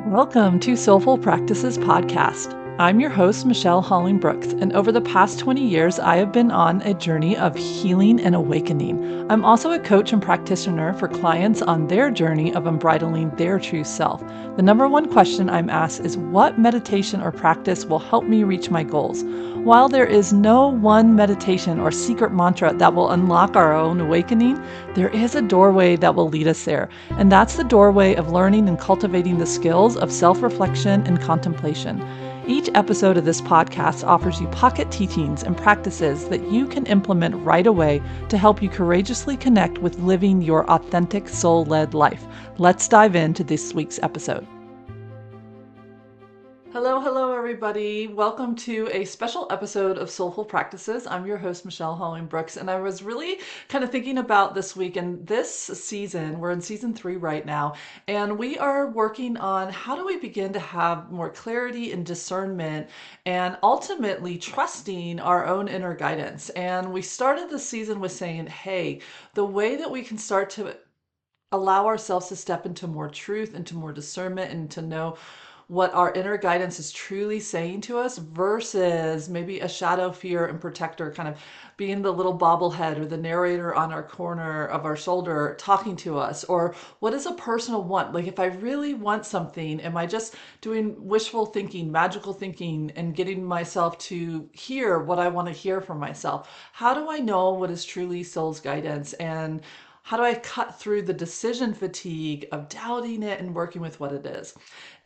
Welcome to Soulful Practices Podcast. I'm your host, Michelle Holling-Brooks, and over the past 20 years, I have been on a journey of healing and awakening. I'm also a coach and practitioner for clients on their journey of unbridling their true self. The number one question I'm asked is, what meditation or practice will help me reach my goals? While there is no one meditation or secret mantra that will unlock our own awakening, there is a doorway that will lead us there. And that's the doorway of learning and cultivating the skills of self-reflection and contemplation. Each episode of this podcast offers you pocket teachings and practices that you can implement right away to help you courageously connect with living your authentic soul-led life. Let's dive into this week's episode. Hello, everybody. Welcome to a special episode of Soulful Practices. I'm your host, Michelle Holling-Brooks, and I was really kind of thinking about this week and this season. We're in season 3 right now, and we are working on how do we begin to have more clarity and discernment and ultimately trusting our own inner guidance. And we started the season with saying, hey, the way that we can start to allow ourselves to step into more truth, into more discernment, and to know what our inner guidance is truly saying to us versus maybe a shadow, fear, and protector kind of being the little bobblehead or the narrator on our corner of our shoulder talking to us. Or what is a personal want? Like, if I really want something, am I just doing wishful thinking, magical thinking, and getting myself to hear what I want to hear from myself? How do I know what is truly soul's guidance? And how do I cut through the decision fatigue of doubting it and working with what it is?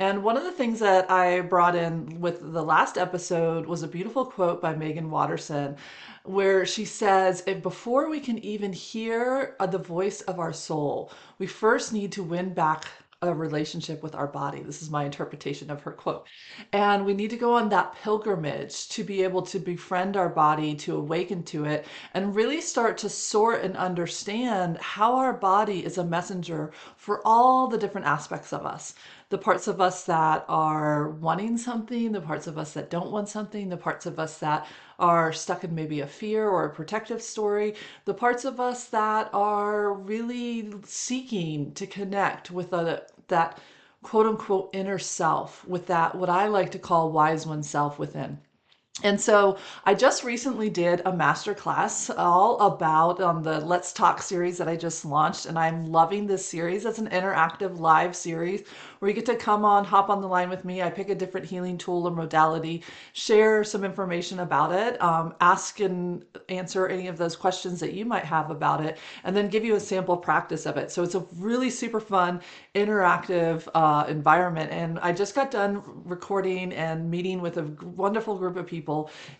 And one of the things that I brought in with the last episode was a beautiful quote by Megan Watterson, where she says, if before we can even hear the voice of our soul, we first need to win back a relationship with our body. This is my interpretation of her quote. And we need to go on that pilgrimage to be able to befriend our body, to awaken to it, and really start to sort and understand how our body is a messenger for all the different aspects of us. The parts of us that are wanting something, the parts of us that don't want something, the parts of us that are stuck in maybe a fear or a protective story, the parts of us that are really seeking to connect with that quote unquote inner self, with that what I like to call wise oneself within. And so I just recently did a masterclass all about the Let's Talk series that I just launched. And I'm loving this series. It's an interactive live series where you get to come on, hop on the line with me. I pick a different healing tool or modality, share some information about it, ask and answer any of those questions that you might have about it, and then give you a sample practice of it. So it's a really super fun, interactive environment. And I just got done recording and meeting with a wonderful group of people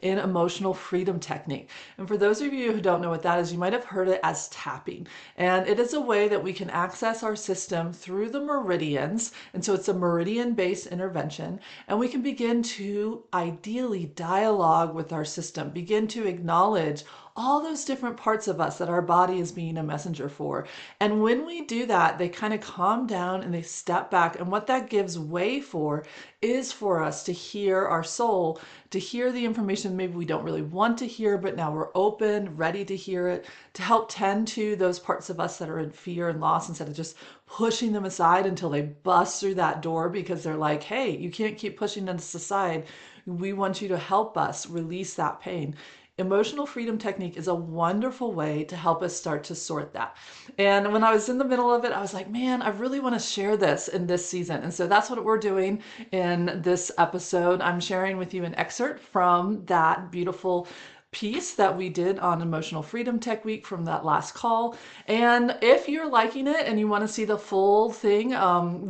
in emotional freedom technique. And for those of you who don't know what that is, you might have heard it as tapping. And it is a way that we can access our system through the meridians. And so it's a meridian-based intervention. And we can begin to ideally dialogue with our system, begin to acknowledge all those different parts of us that our body is being a messenger for. And when we do that, they kind of calm down and they step back. And what that gives way for is for us to hear our soul, to hear the information maybe we don't really want to hear, but now we're open, ready to hear it, to help tend to those parts of us that are in fear and loss instead of just pushing them aside until they bust through that door because they're like, hey, you can't keep pushing us aside. We want you to help us release that pain. Emotional freedom technique is a wonderful way to help us start to sort that. And when I was in the middle of it, I was like, man, I really want to share this in this season. And so that's what we're doing in this episode. I'm sharing with you an excerpt from that beautiful piece that we did on emotional freedom tech week from that last call. And if you're liking it and you want to see the full thing,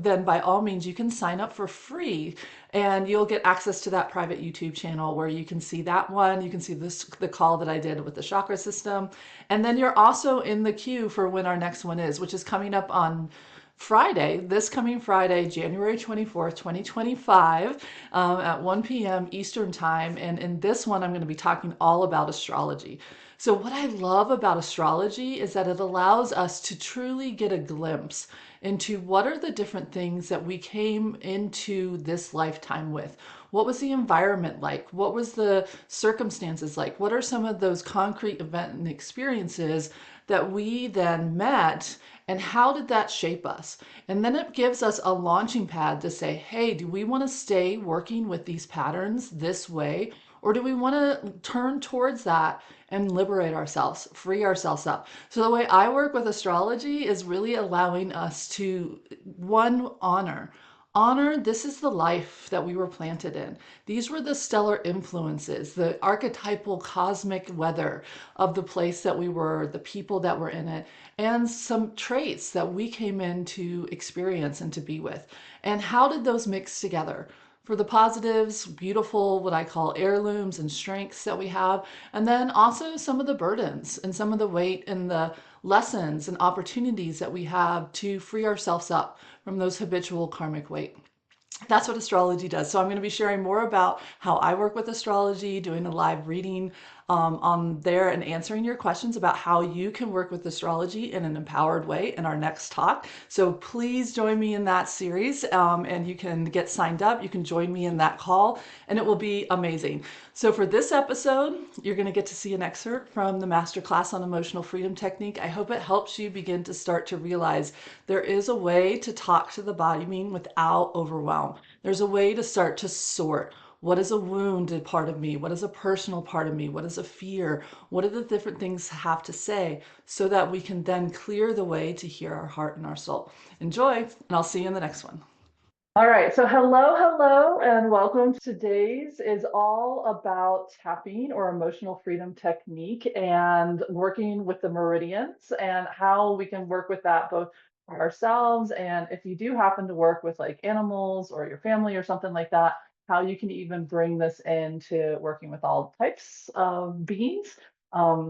then by all means, you can sign up for free and you'll get access to that private YouTube channel where you can see that one. You can see the call that I did with the chakra system. And then you're also in the queue for when our next one is, which is coming up on Friday, this coming Friday, January 24th, 2025, at 1 p.m. Eastern Time. And in this one, I'm going to be talking all about astrology. So, what I love about astrology is that it allows us to truly get a glimpse into what are the different things that we came into this lifetime with. What was the environment like? What was the circumstances like? What are some of those concrete event and experiences that we then met? And how did that shape us? And then it gives us a launching pad to say, hey, do we want to stay working with these patterns this way? Or do we want to turn towards that and liberate ourselves, free ourselves up? So the way I work with astrology is really allowing us to, one, honor this is the life that we were planted in. These were the stellar influences, the archetypal cosmic weather of the place that we were, the people that were in it, and some traits that we came in to experience and to be with. And how did those mix together? For the positives, beautiful, what I call heirlooms and strengths that we have, and then also some of the burdens and some of the weight and the lessons and opportunities that we have to free ourselves up from those habitual karmic weight. That's what astrology does. So I'm going to be sharing more about how I work with astrology, doing a live reading on there, and answering your questions about how you can work with astrology in an empowered way in our next talk. So please join me in that series, and you can get signed up. You can join me in that call, and it will be amazing. So for this episode, you're going to get to see an excerpt from the masterclass on emotional freedom technique. I hope it helps you begin to start to realize there is a way to talk to the body being without overwhelm. There's a way to start to sort. What is a wounded part of me? What is a personal part of me? What is a fear? What do the different things have to say so that we can then clear the way to hear our heart and our soul? Enjoy, and I'll see you in the next one. All right, so hello, and welcome. Today's is all about tapping or emotional freedom technique and working with the meridians and how we can work with that both for ourselves, and if you do happen to work with like animals or your family or something like that, how you can even bring this into working with all types of beings,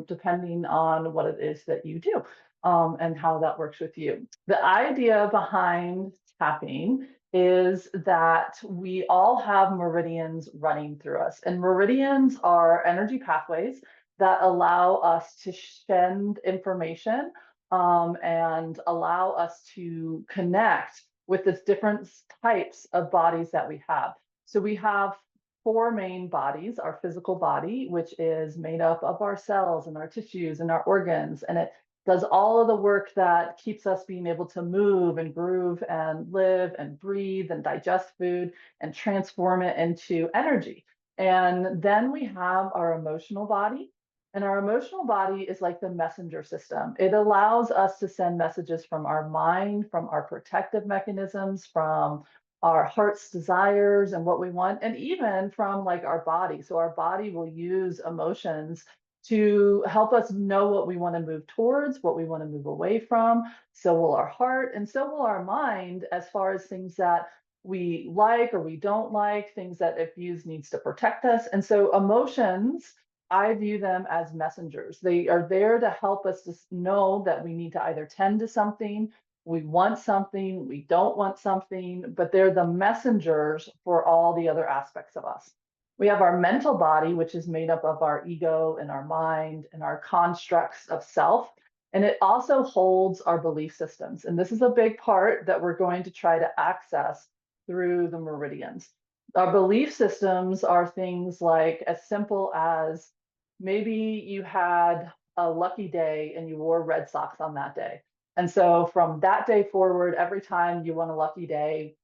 depending on what it is that you do, and how that works with you. The idea behind tapping is that we all have meridians running through us. And meridians are energy pathways that allow us to send information, and allow us to connect with the different types of bodies that we have. So we have four main bodies: our physical body, which is made up of our cells and our tissues and our organs, and it does all of the work that keeps us being able to move and groove and live and breathe and digest food and transform it into energy. And then we have our emotional body. And our emotional body is like the messenger system. It allows us to send messages from our mind, from our protective mechanisms, from our heart's desires and what we want, and even from like our body. So our body will use emotions to help us know what we want to move towards, what we want to move away from. So will our heart, and so will our mind, as far as things that we like or we don't like, things that if used needs to protect us. And so emotions, I view them as messengers. They are there to help us to know that we need to either tend to something, we want something, we don't want something, but they're the messengers for all the other aspects of us. We have our mental body, which is made up of our ego and our mind and our constructs of self. And it also holds our belief systems. And this is a big part that we're going to try to access through the meridians. Our belief systems are things like as simple as maybe you had a lucky day and you wore red socks on that day. And so from that day forward, every time you want a lucky day,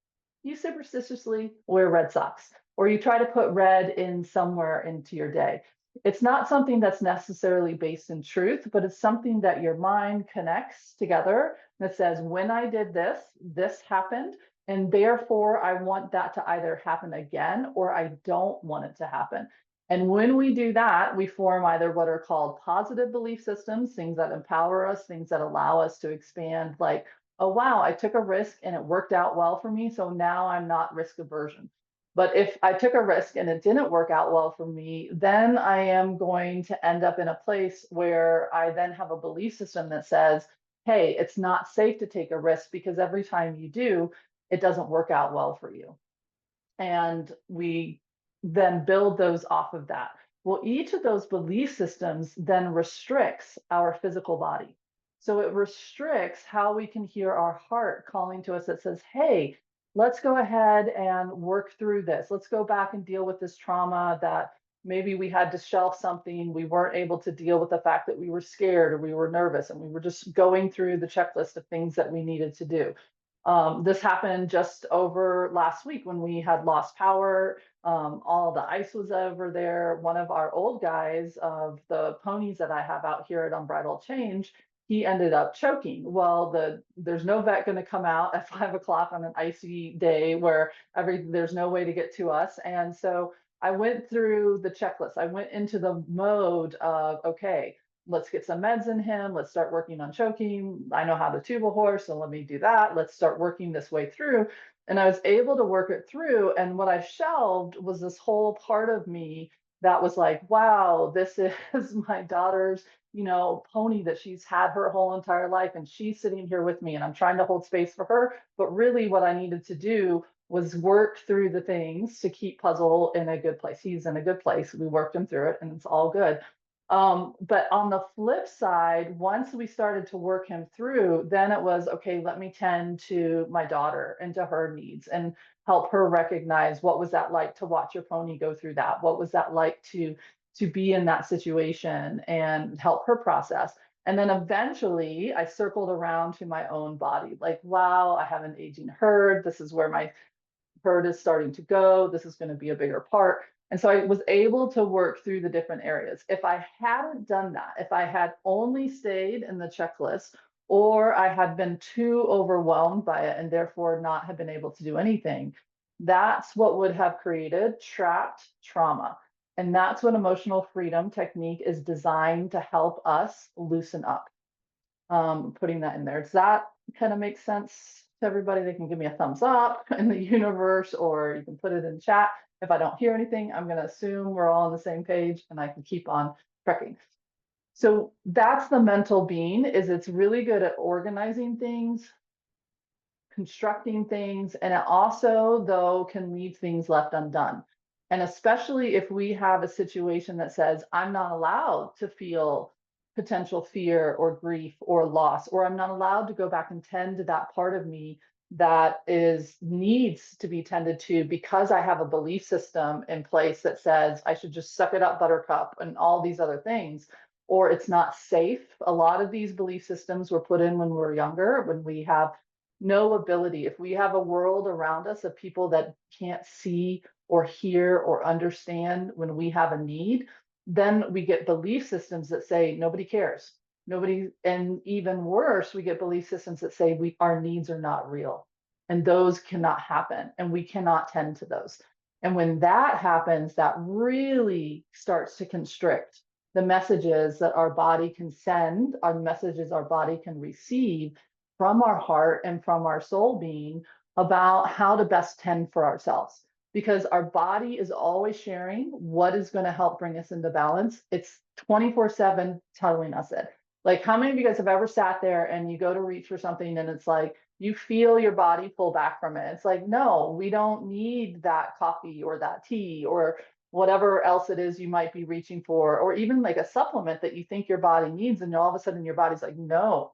you superstitiously wear red socks, or you try to put red in somewhere into your day. It's not something that's necessarily based in truth, but it's something that your mind connects together that says, when I did this, this happened. And therefore, I want that to either happen again or I don't want it to happen. And when we do that, we form either what are called positive belief systems, things that empower us, things that allow us to expand, like, oh, wow, I took a risk and it worked out well for me. So now I'm not risk aversion. But if I took a risk and it didn't work out well for me, then I am going to end up in a place where I then have a belief system that says, hey, it's not safe to take a risk because every time you do, it doesn't work out well for you. And we then build those off of that. Well, each of those belief systems then restricts our physical body. So it restricts how we can hear our heart calling to us that says, hey, let's go ahead and work through this. Let's go back and deal with this trauma that maybe we had to shelf something. We weren't able to deal with the fact that we were scared or we were nervous, and we were just going through the checklist of things that we needed to do. This happened just over last week when we had lost power. All the ice was over there. One of our old guys of the ponies that I have out here at Unbridled Change, he ended up choking. Well, there's no vet going to come out at 5 o'clock on an icy day where there's no way to get to us. And so I went through the checklist. I went into the mode of, okay, let's get some meds in him. Let's start working on choking. I know how to tube a horse, so let me do that. Let's start working this way through. And I was able to work it through. And what I shelved was this whole part of me that was like, wow, this is my daughter's, pony that she's had her whole entire life. And she's sitting here with me and I'm trying to hold space for her. But really what I needed to do was work through the things to keep Puzzle in a good place. He's in a good place. We worked him through it and it's all good. But on the flip side, once we started to work him through, then it was, okay, let me tend to my daughter and to her needs and help her recognize what was that like to watch your pony go through that? What was that like to be in that situation and help her process? And then eventually I circled around to my own body, like, wow, I have an aging herd. This is where my herd is starting to go. This is going to be a bigger part. And so I was able to work through the different areas. If I hadn't done that, if I had only stayed in the checklist, or I had been too overwhelmed by it and therefore not have been able to do anything, that's what would have created trapped trauma. And that's what emotional freedom technique is designed to help us loosen up. Putting that in there. Does that kind of make sense to everybody? They can give me a thumbs up in the universe, or you can put it in chat. If I don't hear anything, I'm going to assume we're all on the same page and I can keep on trekking. So that's the mental being, is it's really good at organizing things, constructing things, and it also, though, can leave things left undone. And especially if we have a situation that says, I'm not allowed to feel potential fear or grief or loss, or I'm not allowed to go back and tend to that part of me that needs to be tended to because I have a belief system in place that says I should just suck it up, buttercup, and all these other things, or it's not safe. A lot of these belief systems were put in when we were younger, when we have no ability. If we have a world around us of people that can't see or hear or understand when we have a need, then we get belief systems that say nobody cares. Nobody, and even worse, we get belief systems that say our needs are not real. And those cannot happen. And we cannot tend to those. And when that happens, that really starts to constrict the messages that our body can send, our messages our body can receive from our heart and from our soul being about how to best tend for ourselves. Because our body is always sharing what is going to help bring us into balance. It's 24/7 telling us it. Like, how many of you guys have ever sat there and you go to reach for something and it's like, you feel your body pull back from it? It's like, no, we don't need that coffee or that tea or whatever else it is you might be reaching for, or even like a supplement that you think your body needs. And all of a sudden your body's like, no,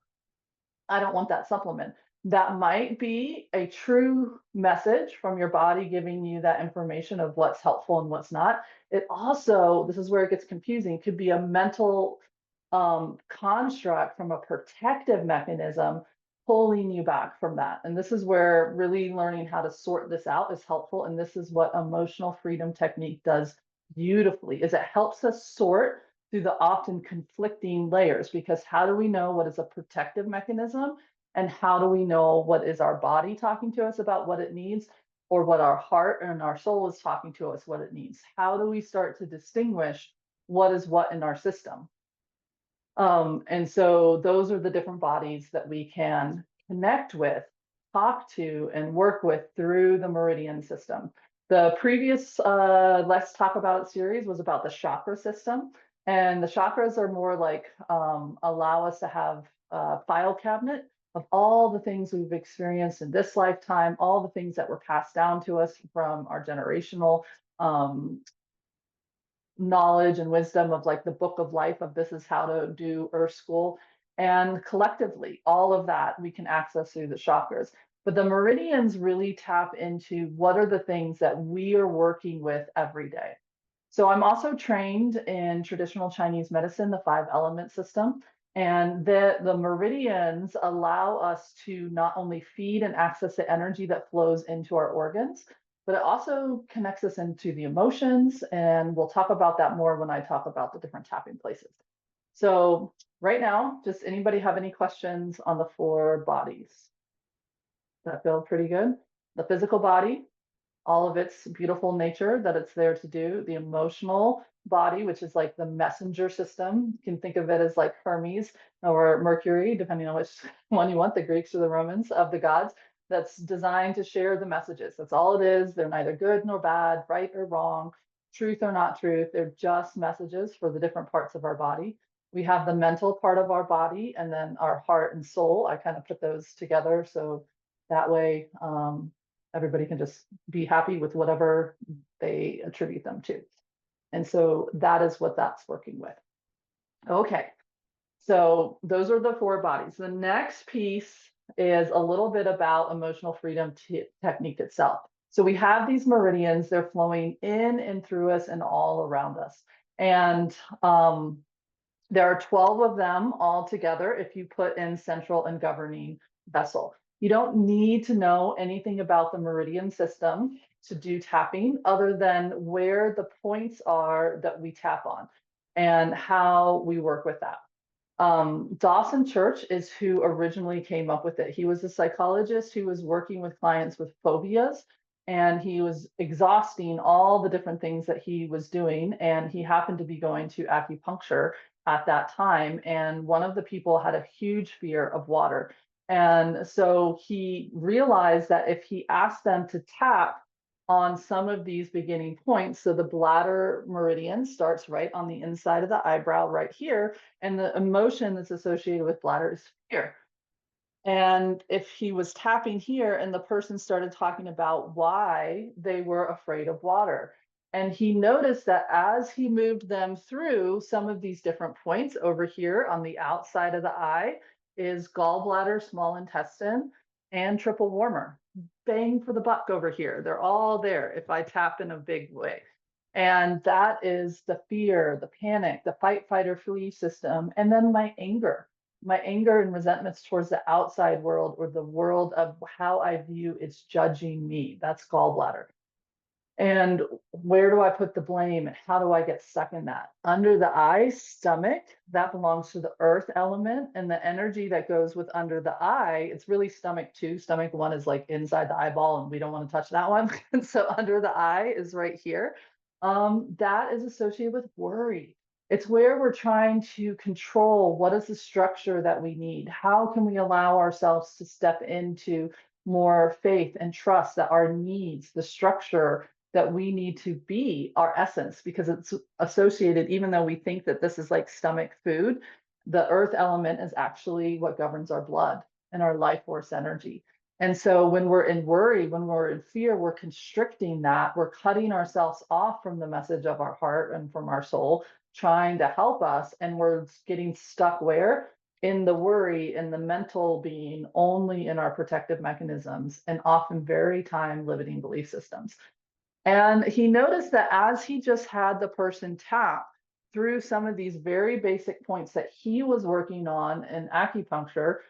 I don't want that supplement. That might be a true message from your body giving you that information of what's helpful and what's not. It also, this is where it gets confusing, could be a mental construct from a protective mechanism pulling you back from that. And this is where really learning how to sort this out is helpful. And this is what emotional freedom technique does beautifully, is it helps us sort through the often conflicting layers. Because how do we know what is a protective mechanism, and how do we know what is our body talking to us about what it needs, or what our heart and our soul is talking to us what it needs? How do we start to distinguish what is what in our system? And so those are the different bodies that we can connect with, talk to, and work with through the meridian system. The previous Let's Talk About It series was about the chakra system. And the chakras are more like allow us to have a file cabinet of all the things we've experienced in this lifetime, all the things that were passed down to us from our generational knowledge and wisdom of like the book of life of this is how to do Earth School. And collectively, all of that we can access through the chakras. But the meridians really tap into what are the things that we are working with every day. So I'm also trained in traditional Chinese medicine, the five element system. And the meridians allow us to not only feed and access the energy that flows into our organs, but it also connects us into the emotions. And we'll talk about that more when I talk about the different tapping places. So right now, just anybody have any questions on the four bodies? Does that feel pretty good? The physical body, all of its beautiful nature that it's there to do, the emotional body, which is like the messenger system. You can think of it as like Hermes or Mercury, depending on which one you want, the Greeks or the Romans of the gods, that's designed to share the messages. That's all it is. They're neither good nor bad, right or wrong, truth or not truth. They're just messages for the different parts of our body. We have the mental part of our body and then our heart and soul. I kind of put those together. So that way, everybody can just be happy with whatever they attribute them to. And so that is what that's working with. Okay, so those are the four bodies. The next piece is a little bit about emotional freedom technique itself. So we have these meridians, they're flowing in and through us and all around us. And there are 12 of them all together if you put in central and governing vessel. You don't need to know anything about the meridian system to do tapping other than where the points are that we tap on and how we work with that. Dawson Church is who originally came up with it. He was a psychologist who was working with clients with phobias, and he was exhausting all the different things that he was doing. And he happened to be going to acupuncture at that time. And one of the people had a huge fear of water. And so he realized that if he asked them to tap on some of these beginning points, so the bladder meridian starts right on the inside of the eyebrow right here, and the emotion that's associated with bladder is fear. And if he was tapping here and the person started talking about why they were afraid of water, and he noticed that as he moved them through some of these different points over here on the outside of the eye is gallbladder, small intestine, and triple warmer. Bang for the buck over here. They're all there if I tap in a big way. And that is the fear, the panic, the fight, fight, or flee system, and then my anger and resentments towards the outside world or the world of how I view it's judging me. That's gallbladder. And where do I put the blame and how do I get stuck in that? Under the eye, stomach, that belongs to the earth element, and the energy that goes with under the eye, it's really stomach two. Stomach one is like inside the eyeball, and we don't want to touch that one. And so under the eye is right here. That is associated with worry. It's where we're trying to control what is the structure that we need. How can we allow ourselves to step into more faith and trust that our needs, the structure that we need to be our essence, because it's associated, even though we think that this is like stomach food, the earth element is actually what governs our blood and our life force energy. And so when we're in worry, when we're in fear, we're constricting that, we're cutting ourselves off from the message of our heart and from our soul, trying to help us. And we're getting stuck where? In the worry, in the mental being, only in our protective mechanisms, and often very time limiting belief systems. And he noticed that as he just had the person tap through some of these very basic points that he was working on in acupuncture,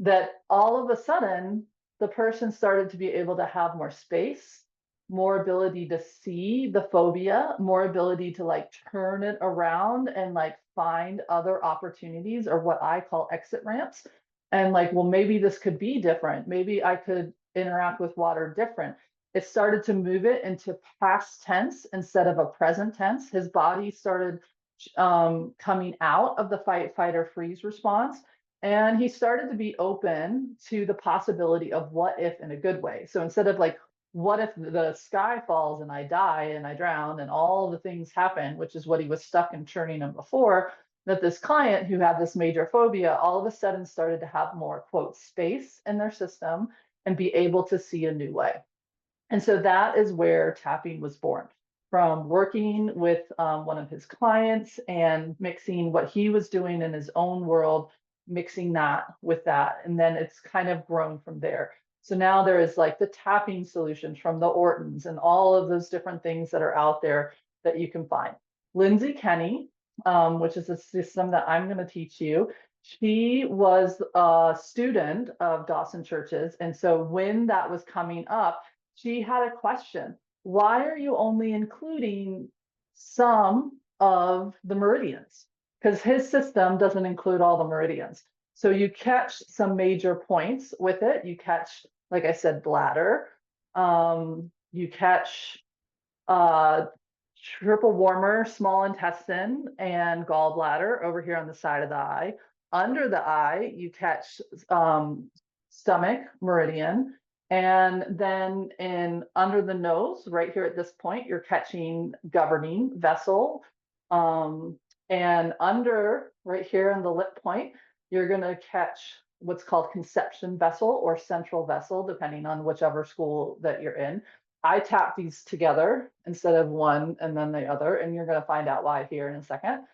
that all of a sudden the person started to be able to have more space, more ability to see the phobia, more ability to like turn it around and like find other opportunities, or what I call exit ramps. And like, well, maybe this could be different. Maybe I could interact with water different. It started to move it into past tense instead of a present tense. His body started coming out of the fight, fight, or freeze response. And he started to be open to the possibility of what if in a good way. So instead of like, what if the sky falls and I die and I drown and all the things happen, which is what he was stuck in churning him before, that this client who had this major phobia all of a sudden started to have more, quote, space in their system and be able to see a new way. And so that is where tapping was born. from working with one of his clients and mixing what he was doing in his own world, mixing that with that. And then it's kind of grown from there. So now there is like the tapping solutions from the Ortons and all of those different things that are out there that you can find. Lindsay Kenny, which is a system that I'm going to teach you. She was a student of Dawson Church's. And so when that was coming up, she had a question. Why are you only including some of the meridians? Because his system doesn't include all the meridians. So you catch some major points with it. You catch, like I said, bladder. You catch triple warmer, small intestine, and gallbladder over here on the side of the eye. Under the eye, you catch stomach, meridian. And then under the nose, right here at this point, you're catching governing vessel. And under right here on the lip point, you're going to catch what's called conception vessel or central vessel, depending on whichever school that you're in. I tap these together instead of one and then the other, and you're going to find out why here in a second.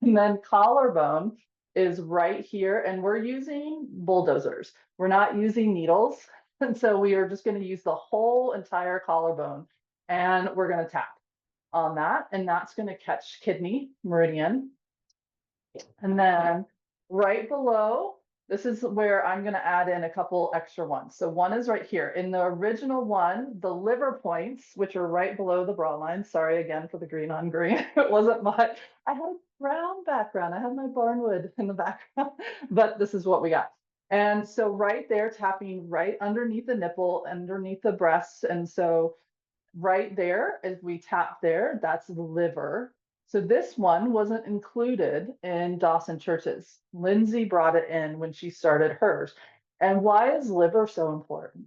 And then collarbone is right here, and we're using bulldozers. We're not using needles. And so we are just going to use the whole entire collarbone, and we're going to tap on that, and that's going to catch kidney, meridian. And then right below, this is where I'm going to add in a couple extra ones. So one is right here. In the original one, the liver points, which are right below the bra line. Sorry again for the green on green. It wasn't much. I had a brown background. I had my barnwood in the background, but this is what we got. And so right there, tapping right underneath the nipple, underneath the breasts. And so right there, as we tap there, that's the liver. So this one wasn't included in Dawson Church's. Lindsay brought it in when she started hers. And why is liver so important?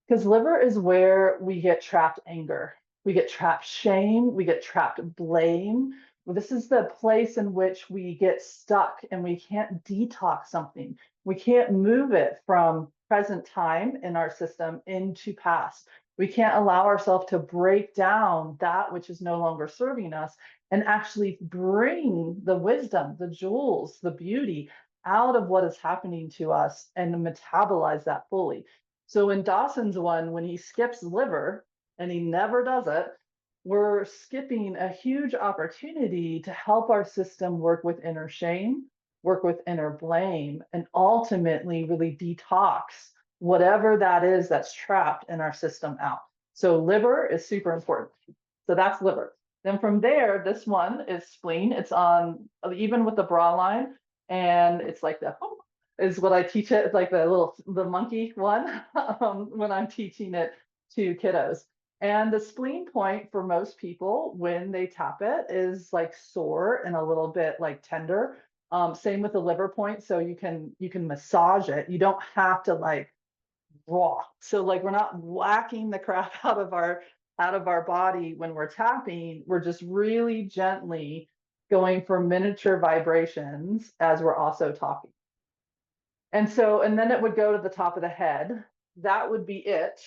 Because liver is where we get trapped anger. We get trapped shame. We get trapped blame. This is the place in which we get stuck and we can't detox something. We can't move it from present time in our system into past. We can't allow ourselves to break down that which is no longer serving us and actually bring the wisdom, the jewels, the beauty out of what is happening to us and metabolize that fully. So in Dawson's one, when he skips liver, and he never does it, we're skipping a huge opportunity to help our system work with inner shame, work with inner blame, and ultimately really detox whatever that is that's trapped in our system out. So liver is super important. So that's liver. Then from there, this one is spleen. It's on even with the bra line, and it's like the is what I teach it. It's like the monkey one when I'm teaching it to kiddos. And the spleen point for most people when they tap it is like sore and a little bit like tender. Same with the liver point. So you can massage it. You don't have to like raw. So like we're not whacking the crap out of our body when we're tapping. We're just really gently going for miniature vibrations as we're also talking. And then it would go to the top of the head. That would be it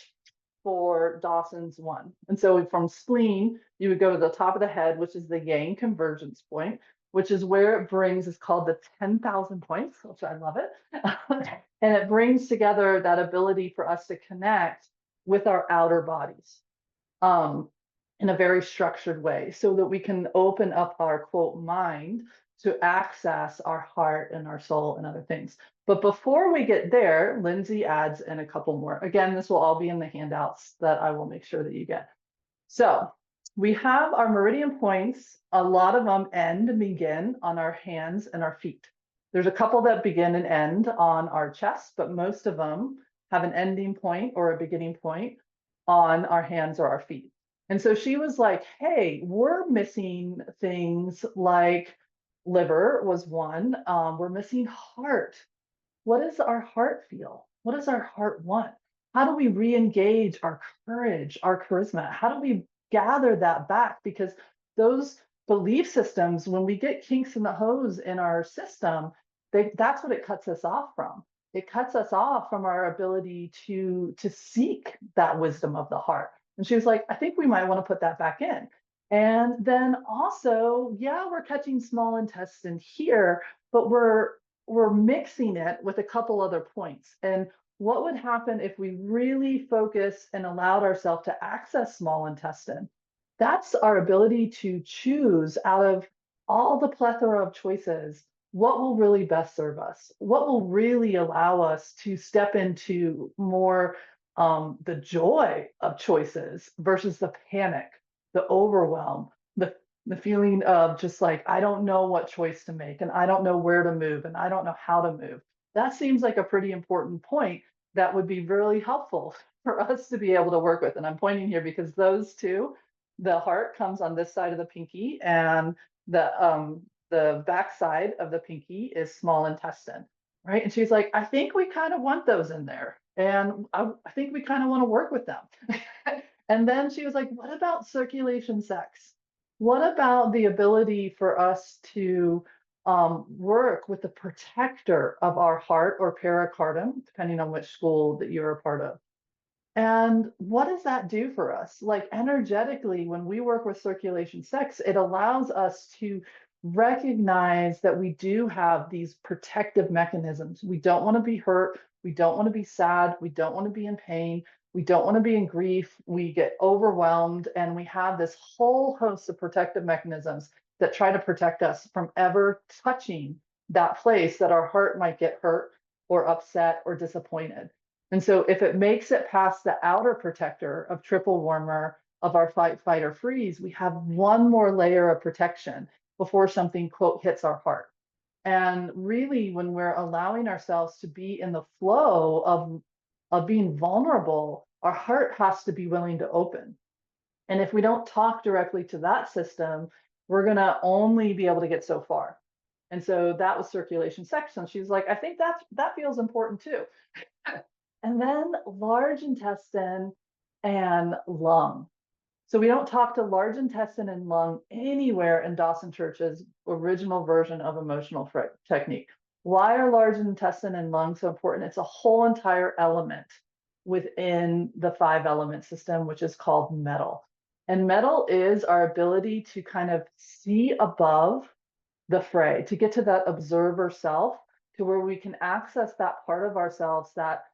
for Dawson's one. And so from spleen, you would go to the top of the head, which is the yang convergence point, which is where it brings, it's called the 10,000 points, which I love it. And it brings together that ability for us to connect with our outer bodies in a very structured way so that we can open up our quote mind to access our heart and our soul and other things. But before we get there, Lindsay adds in a couple more. Again, this will all be in the handouts that I will make sure that you get. So we have our meridian points. A lot of them end and begin on our hands and our feet. There's a couple that begin and end on our chest, but most of them have an ending point or a beginning point on our hands or our feet. And so she was like, hey, we're missing things like liver was one. We're missing heart. What does our heart feel? What does our heart want? How do we re-engage our courage, our charisma? How do we gather that back? Because those belief systems, when we get kinks in the hose in our system, that's what it cuts us off from. It cuts us off from our ability to seek that wisdom of the heart. And she was like, I think we might want to put that back in. And then also, yeah, we're catching small intestine here, but we're mixing it with a couple other points. And what would happen if we really focus and allowed ourselves to access small intestine? That's our ability to choose out of all the plethora of choices what will really best serve us, what will really allow us to step into more the joy of choices versus the panic, the overwhelm, the feeling of just like, I don't know what choice to make and I don't know where to move and I don't know how to move. That seems like a pretty important point that would be really helpful for us to be able to work with. And I'm pointing here because those two, the heart comes on this side of the pinky and the back side of the pinky is small intestine, right? And she's like, I think we kind of want those in there. And I think we kind of want to work with them. And then she was like, what about circulation sex? What about the ability for us to work with the protector of our heart or pericardium, depending on which school that you're a part of? And what does that do for us? Like energetically, when we work with circulation sex, it allows us to recognize that we do have these protective mechanisms. We don't want to be hurt. We don't want to be sad. We don't want to be in pain. We don't want to be in grief. We get overwhelmed. And we have this whole host of protective mechanisms that try to protect us from ever touching that place that our heart might get hurt or upset or disappointed. And so if it makes it past the outer protector of triple warmer of our fight, fight, or freeze, we have one more layer of protection before something, quote, hits our heart. And really, when we're allowing ourselves to be in the flow of being vulnerable, our heart has to be willing to open. And if we don't talk directly to that system, we're going to only be able to get so far. And so that was circulation section. She's like, I think that feels important too. And then large intestine and lung. So we don't talk to large intestine and lung anywhere in Dawson Church's original version of emotional technique. Why are large intestine and lung so important? It's a whole entire element within the 5-element system, which is called metal. And metal is our ability to kind of see above the fray, to get to that observer self, to where we can access that part of ourselves that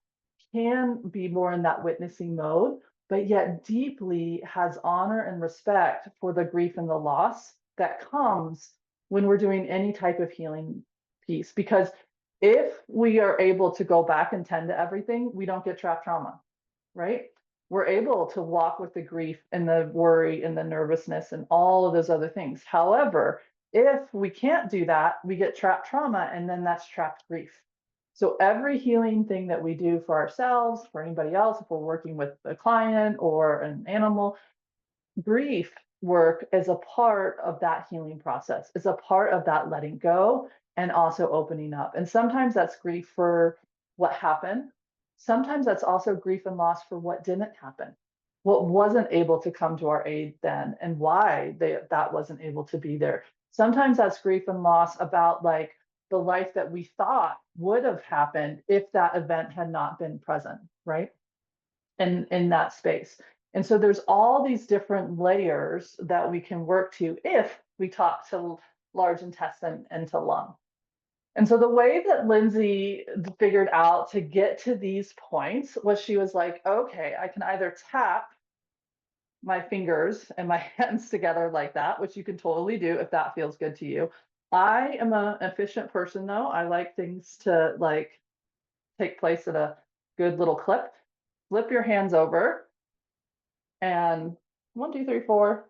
can be more in that witnessing mode, but yet deeply has honor and respect for the grief and the loss that comes when we're doing any type of healing piece. Because if we are able to go back and tend to everything, we don't get trapped trauma, right? We're able to walk with the grief and the worry and the nervousness and all of those other things. However, if we can't do that, we get trapped trauma, and then that's trapped grief. So every healing thing that we do for ourselves, for anybody else, if we're working with a client or an animal, grief work is a part of that healing process, is a part of that letting go and also opening up. And sometimes that's grief for what happened. Sometimes that's also grief and loss for what didn't happen, what wasn't able to come to our aid then, and why that wasn't able to be there. Sometimes that's grief and loss about like the life that we thought would have happened if that event had not been present, right? And in that space. And so there's all these different layers that we can work to if we talk to large intestine and to lung. And so the way that Lindsay figured out to get to these points was she was like, okay, I can either tap my fingers and my hands together like that, which you can totally do if that feels good to you. I am an efficient person though. I like things to like take place at a good little clip. Flip your hands over and 1, 2, 3, 4.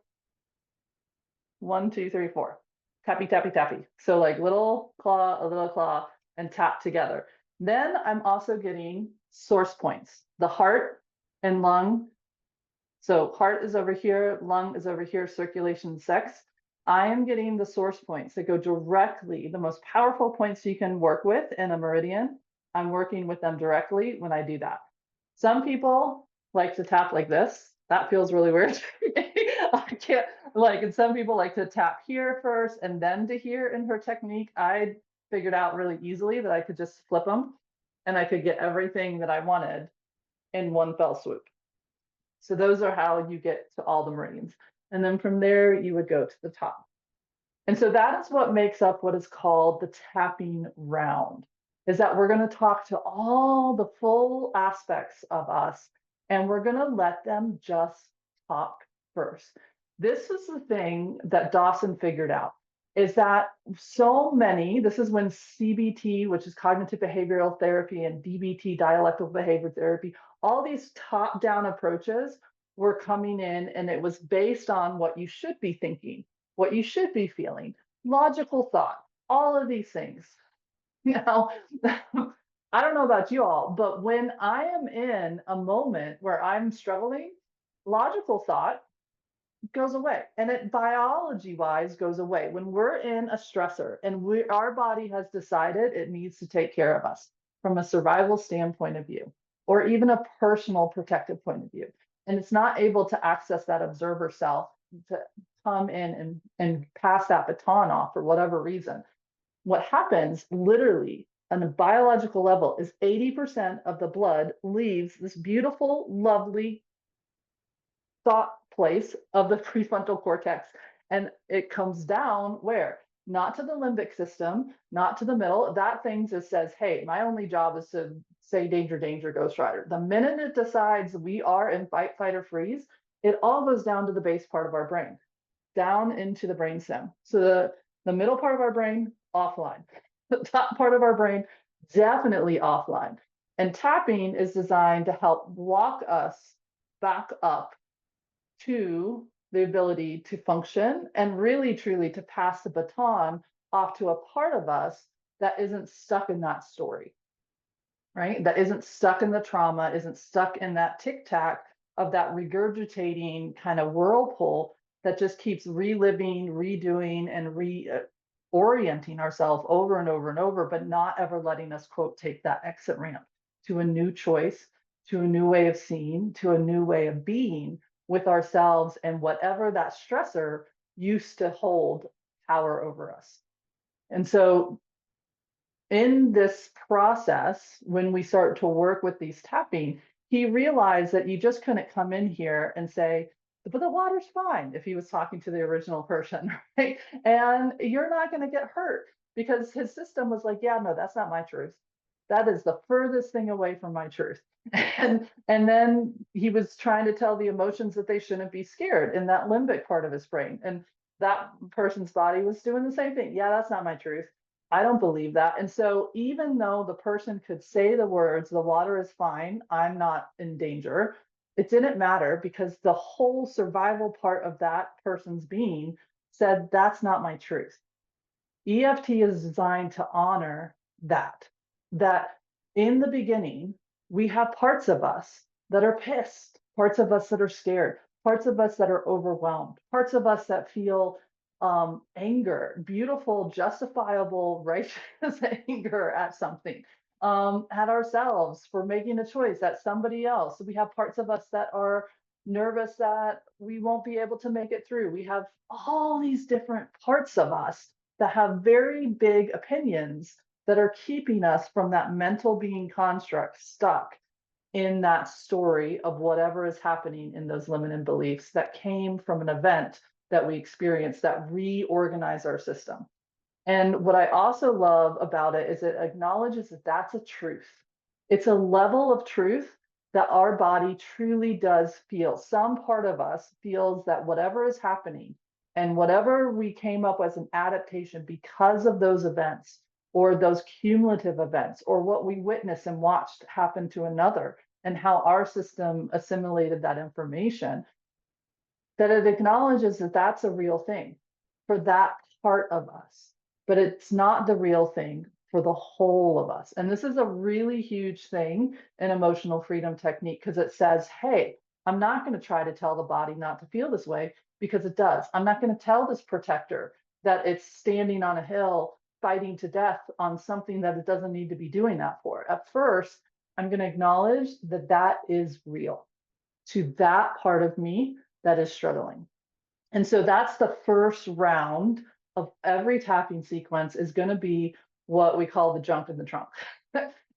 1, 2, 3, 4. Tappy, tappy, tappy. So like little claw, a little claw, and tap together. Then I'm also getting source points, the heart and lung. So heart is over here, lung is over here, circulation, sex. I am getting the source points that go directly, the most powerful points you can work with in a meridian. I'm working with them directly when I do that. Some people like to tap like this. That feels really weird to me. I can't like, and some people like to tap here first and then to here in her technique. I figured out really easily that I could just flip them and I could get everything that I wanted in one fell swoop. So those are how you get to all the meridians. And then from there, you would go to the top. And so that is what makes up what is called the tapping round, is that we're going to talk to all the full aspects of us, and we're going to let them just talk first. This is the thing that Dawson figured out, is that so many, this is when CBT, which is cognitive behavioral therapy, and DBT, dialectical behavior therapy, all these top-down approaches were coming in, and it was based on what you should be thinking, what you should be feeling, logical thought, all of these things. You know, I don't know about you all, but when I am in a moment where I'm struggling, logical thought goes away, and it biology wise goes away when we're in a stressor and our body has decided it needs to take care of us from a survival standpoint of view, or even a personal protective point of view, and it's not able to access that observer self to come in and pass that baton off for whatever reason. What happens literally on a biological level is 80% of the blood leaves this beautiful, lovely thought place of the prefrontal cortex, and it comes down where? Not to the limbic system, not to the middle. That thing just says, hey, my only job is to say danger, danger, Ghost Rider. The minute it decides we are in fight, flight, or freeze, it all goes down to the base part of our brain, down into the brainstem. So the middle part of our brain, offline. The top part of our brain, definitely offline. And tapping is designed to help walk us back up to the ability to function and really truly to pass the baton off to a part of us that isn't stuck in that story, right? That isn't stuck in the trauma, isn't stuck in that tic-tac of that regurgitating kind of whirlpool that just keeps reliving, redoing, and reorienting ourselves over and over and over, but not ever letting us, quote, take that exit ramp to a new choice, to a new way of seeing, to a new way of being with ourselves and whatever that stressor used to hold power over us. And so in this process, when we start to work with these tapping, he realized that you just couldn't come in here and say, but the water's fine, if he was talking to the original person, right? And you're not going to get hurt, because his system was like, yeah, no, that's not my truth. That is the furthest thing away from my truth. And then he was trying to tell the emotions that they shouldn't be scared in that limbic part of his brain. And that person's body was doing the same thing. Yeah, that's not my truth. I don't believe that. And so even though the person could say the words, the water is fine, I'm not in danger, it didn't matter, because the whole survival part of that person's being said, that's not my truth. EFT is designed to honor that in the beginning, we have parts of us that are pissed, parts of us that are scared, parts of us that are overwhelmed, parts of us that feel anger, beautiful, justifiable, righteous anger at something, at ourselves for making a choice, at somebody else. We have parts of us that are nervous that we won't be able to make it through. We have all these different parts of us that have very big opinions that are keeping us from that mental being construct, stuck in that story of whatever is happening in those limiting beliefs that came from an event that we experienced that reorganized our system. And what I also love about it is it acknowledges that that's a truth. It's a level of truth that our body truly does feel. Some part of us feels that whatever is happening and whatever we came up as an adaptation because of those events, or those cumulative events, or what we witnessed and watched happen to another, and how our system assimilated that information, that it acknowledges that that's a real thing for that part of us, but it's not the real thing for the whole of us. And this is a really huge thing in emotional freedom technique, because it says, hey, I'm not going to try to tell the body not to feel this way, because it does. I'm not going to tell this protector that it's standing on a hill fighting to death on something that it doesn't need to be doing that for. At first, I'm going to acknowledge that that is real to that part of me that is struggling. And so that's the first round of every tapping sequence, is going to be what we call the junk in the trunk.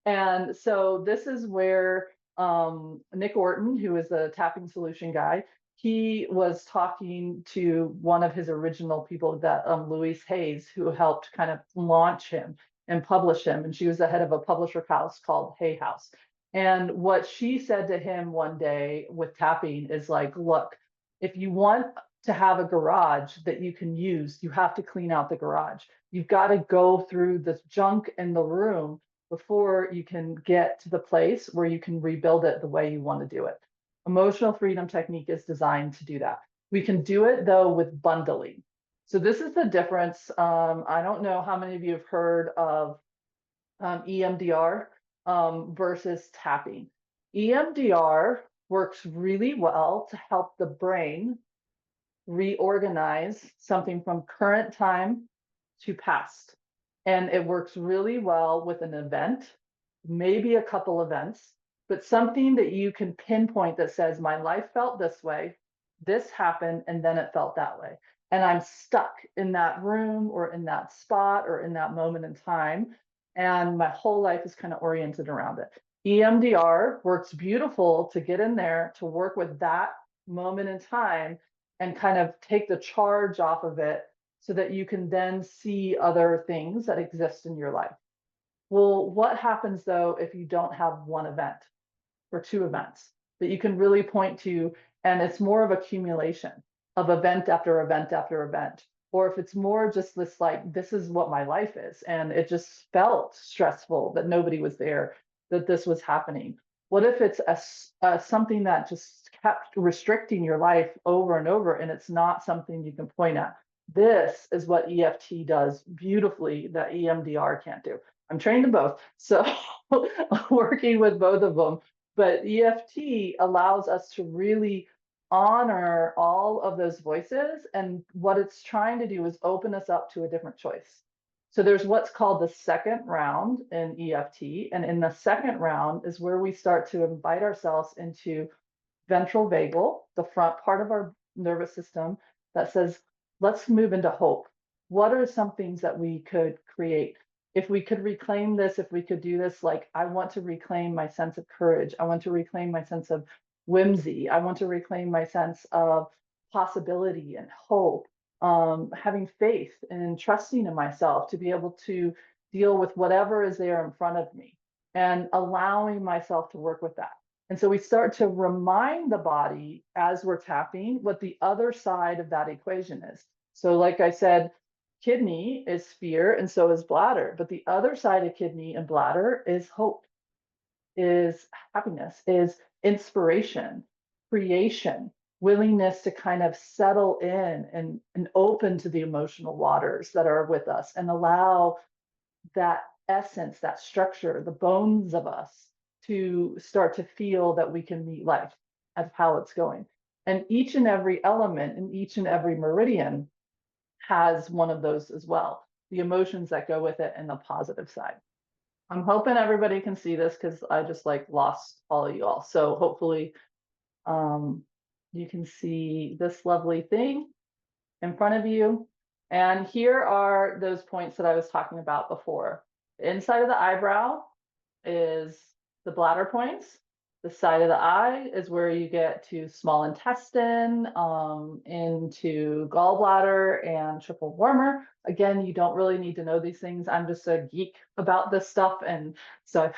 And so this is where Nick Orton, who is a tapping solution guy, he was talking to one of his original people, that Louise Hayes, who helped kind of launch him and publish him. And she was the head of a publisher house called Hay House. And what she said to him one day with tapping is like, look, if you want to have a garage that you can use, you have to clean out the garage. You've got to go through this junk in the room before you can get to the place where you can rebuild it the way you want to do it. Emotional freedom technique is designed to do that. We can do it though with bundling. So this is the difference. I don't know how many of you have heard of EMDR versus tapping. EMDR works really well to help the brain reorganize something from current time to past. And it works really well with an event, maybe a couple events, but something that you can pinpoint that says, my life felt this way, this happened, and then it felt that way. And I'm stuck in that room or in that spot or in that moment in time. And my whole life is kind of oriented around it. EMDR works beautiful to get in there, to work with that moment in time and kind of take the charge off of it so that you can then see other things that exist in your life. Well, what happens though if you don't have one event or two events that you can really point to, and it's more of accumulation of event after event after event? Or if it's more just this, like, this is what my life is, and it just felt stressful that nobody was there, that this was happening. What if it's something that just kept restricting your life over and over, and it's not something you can point at? This is what EFT does beautifully that EMDR can't do. I'm trained in both, so working with both of them. But EFT allows us to really honor all of those voices. And what it's trying to do is open us up to a different choice. So there's what's called the second round in EFT. And in the second round is where we start to invite ourselves into ventral vagal, the front part of our nervous system, that says, let's move into hope. What are some things that we could create? If we could reclaim this, if we could do this, like, I want to reclaim my sense of courage. I want to reclaim my sense of whimsy. I want to reclaim my sense of possibility and hope, having faith and trusting in myself to be able to deal with whatever is there in front of me and allowing myself to work with that. And so we start to remind the body as we're tapping what the other side of that equation is. So like I said, kidney is fear and so is bladder, but the other side of kidney and bladder is hope, is happiness, is inspiration, creation, willingness to kind of settle in and open to the emotional waters that are with us and allow that essence, that structure, the bones of us to start to feel that we can meet life as how it's going. And each and every element and each and every meridian has one of those as well, the emotions that go with it and the positive side. I'm hoping everybody can see this because I just like lost all of you all. So hopefully you can see this lovely thing in front of you. And here are those points that I was talking about before. The inside of the eyebrow is the bladder points. The side of the eye is where you get to small intestine, into gallbladder and triple warmer. Again, you don't really need to know these things. I'm just a geek about this stuff. And so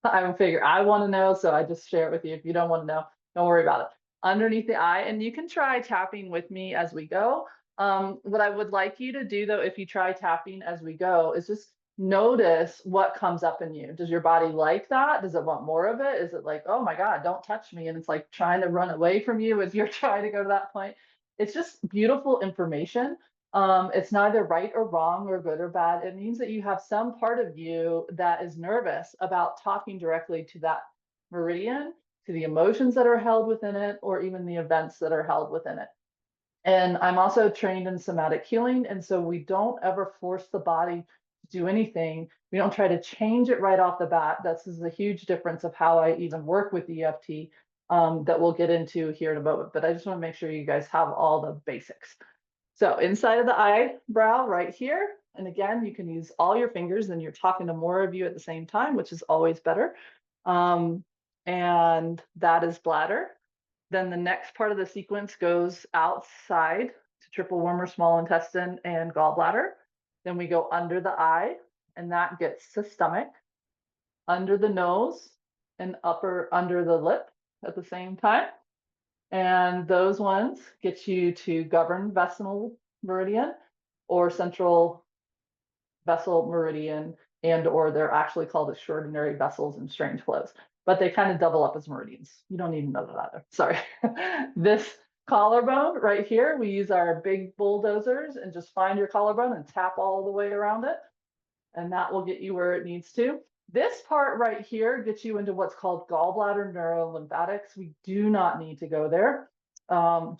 I figure I want to know. So I just share it with you. If you don't want to know, don't worry about it. Underneath the eye, and you can try tapping with me as we go. What I would like you to do though, if you try tapping as we go, is just notice what comes up in you. Does your body like that? Does it want more of it? Is it like, oh my God, don't touch me? And it's like trying to run away from you as you're trying to go to that point. It's just beautiful information. It's neither right or wrong or good or bad. It means that you have some part of you that is nervous about talking directly to that meridian, to the emotions that are held within it, or even the events that are held within it. And I'm also trained in somatic healing. And so we don't ever force the body to do anything. We don't try to change it right off the bat. This is a huge difference of how I even work with EFT that we'll get into here in a moment. But I just want to make sure you guys have all the basics. So inside of the eyebrow right here. And again, you can use all your fingers and you're talking to more of you at the same time, which is always better. and that is bladder. Then the next part of the sequence goes outside to triple wormer, small intestine, and gallbladder. Then we go under the eye, and that gets to stomach, under the nose, and upper under the lip at the same time. And those ones get you to governed vessel meridian or central vessel meridian, and or they're actually called extraordinary vessels and strange flows, but they kind of double up as meridians. You don't need to know that either. Sorry. This collarbone right here, we use our big bulldozers and just find your collarbone and tap all the way around it, and that will get you where it needs to. This part right here gets you into what's called gallbladder neurolymphatics. We do not need to go there.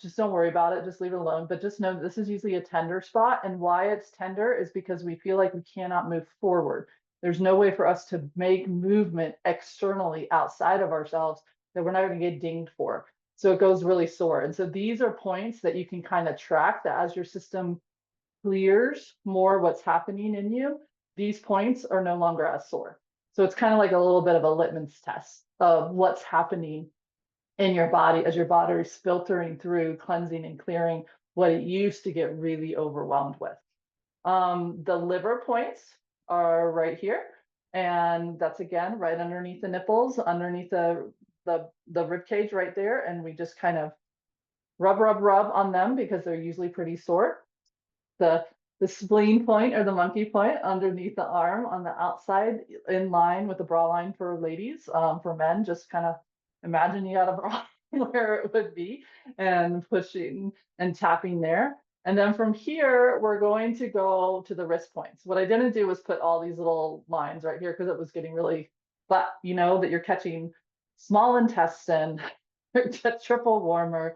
Just don't worry about it. Just leave it alone. But just know that this is usually a tender spot. And why it's tender is because we feel like we cannot move forward. There's no way for us to make movement externally outside of ourselves that we're not going to get dinged for. So it goes really sore. And so these are points that you can kind of track that as your system clears more what's happening in you, these points are no longer as sore. So it's kind of like a little bit of a litmus test of what's happening in your body as your body is filtering through, cleansing and clearing what it used to get really overwhelmed with. The liver points are right here. And that's again, right underneath the nipples, underneath the rib cage right there. And we just kind of rub on them because they're usually pretty sore. The spleen point or the monkey point underneath the arm on the outside, in line with the bra line for ladies. For men, just kind of imagine you got a bra where it would be, and pushing and tapping there. And then from here, we're going to go to the wrist points. What I didn't do was put all these little lines right here because it was getting really, but you know that you're catching small intestine, triple warmer,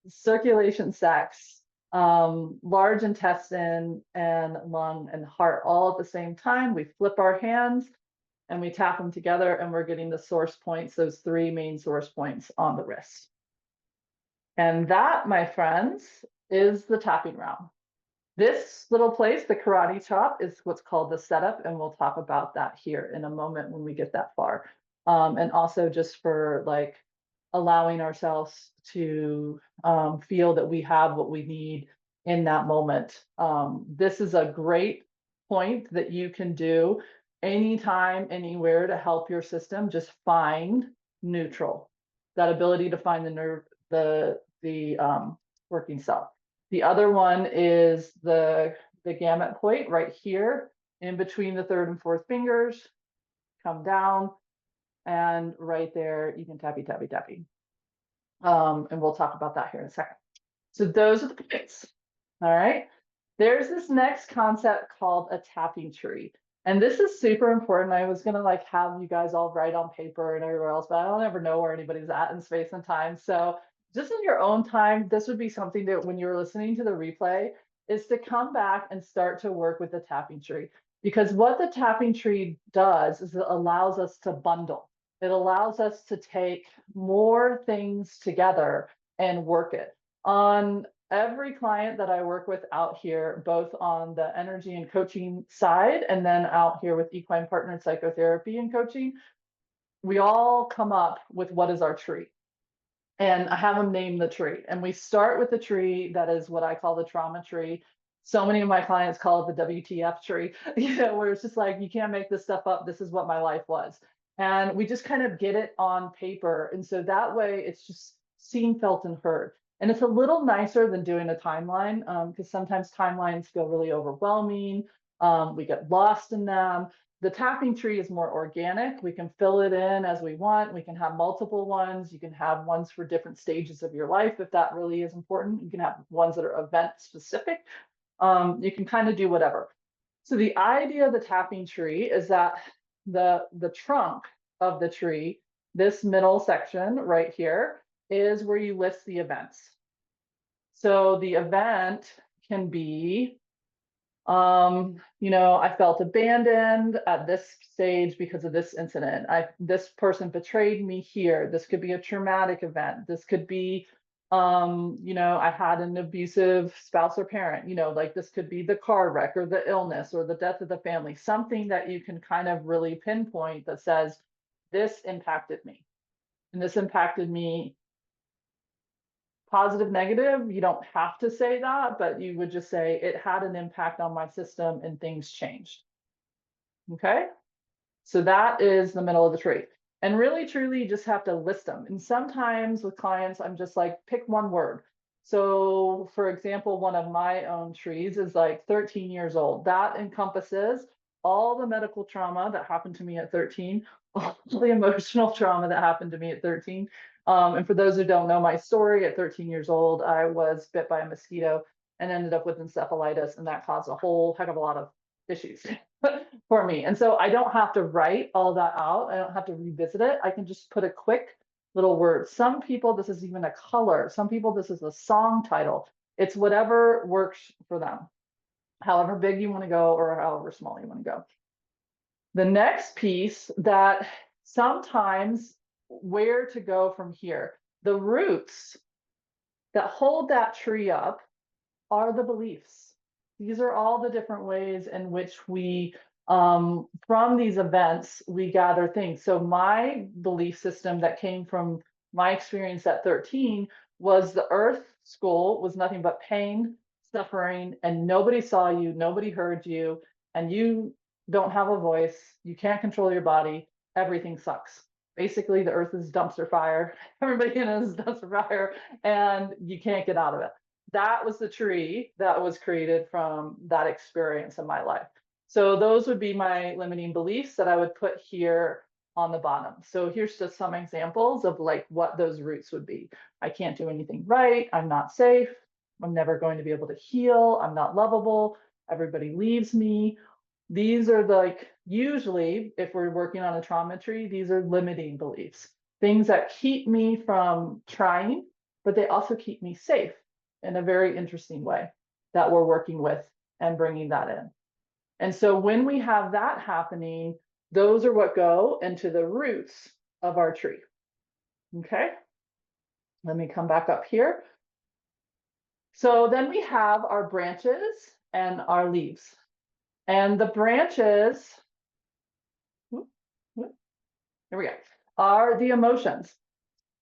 circulation sacs, large intestine, and lung and heart all at the same time. We flip our hands and we tap them together, and we're getting the source points, those three main source points on the wrist. And that, my friends, is the tapping round. This little place, the karate chop, is what's called the setup, and we'll talk about that here in a moment when we get that far. And also just for like allowing ourselves to feel that we have what we need in that moment. This is a great point that you can do anytime, anywhere to help your system just find neutral. That ability to find the nerve, the working cell. The other one is the gamut point right here in between the third and fourth fingers. Come down, and right there you can tappy. And we'll talk about that here in a second. So those are the points. All right. There's this next concept called a tapping tree. And this is super important. I was gonna like have you guys all write on paper and everywhere else, but I don't ever know where anybody's at in space and time. So just in your own time, this would be something that when you're listening to the replay, is to come back and start to work with the tapping tree. Because what the tapping tree does is it allows us to bundle. It allows us to take more things together and work it. On every client that I work with out here, both on the energy and coaching side, and then out here with equine partnered psychotherapy and coaching, we all come up with what is our tree. And I have them name the tree. And we start with the tree that is what I call the trauma tree. So many of my clients call it the WTF tree, where it's just like, you can't make this stuff up. This is what my life was. And we just kind of get it on paper. And so that way it's just seen, felt, and heard. And it's a little nicer than doing a timeline, because sometimes timelines feel really overwhelming. We get lost in them. The tapping tree is more organic. We can fill it in as we want. We can have multiple ones. You can have ones for different stages of your life if that really is important. You can have ones that are event specific. You can kind of do whatever. So the idea of the tapping tree is that the trunk of the tree, this middle section right here, is where you list the events. So the event can be, I felt abandoned at this stage because of this incident. This person betrayed me here. This could be a traumatic event. This could be, I had an abusive spouse or parent, like this could be the car wreck or the illness or the death of the family, something that you can kind of really pinpoint that says, this impacted me. and this impacted me, positive, negative. You don't have to say that, but you would just say it had an impact on my system and things changed. Okay. So that is the middle of the tree. And really, truly, you just have to list them. And sometimes with clients, I'm just like, pick one word. So, for example, one of my own trees is like 13 years old. That encompasses all the medical trauma that happened to me at 13, all the emotional trauma that happened to me at 13. And for those who don't know my story, at 13 years old, I was bit by a mosquito and ended up with encephalitis, and that caused a whole heck of a lot of issues for me. And so I don't have to write all that out. I don't have to revisit it. I can just put a quick little word. Some people, this is even a color. Some people, this is a song title. It's whatever works for them, however big you want to go or however small you want to go. The next piece that sometimes where to go from here, the roots that hold that tree up are the beliefs. These are all the different ways in which we, from these events, we gather things. So my belief system that came from my experience at 13 was the earth school was nothing but pain, suffering, and nobody saw you, nobody heard you, and you don't have a voice, you can't control your body, everything sucks. Basically, the earth is dumpster fire, everybody in it is dumpster fire, and you can't get out of it. That was the tree that was created from that experience in my life. So those would be my limiting beliefs that I would put here on the bottom. So here's just some examples of like what those roots would be. I can't do anything right. I'm not safe. I'm never going to be able to heal. I'm not lovable. Everybody leaves me. These are like, usually, if we're working on a trauma tree, these are limiting beliefs, things that keep me from trying, but they also keep me safe in a very interesting way that we're working with and bringing that in. And so when we have that happening, those are what go into the roots of our tree. Okay, let me come back up here. So then we have our branches and our leaves. And the branches, here we go, are the emotions.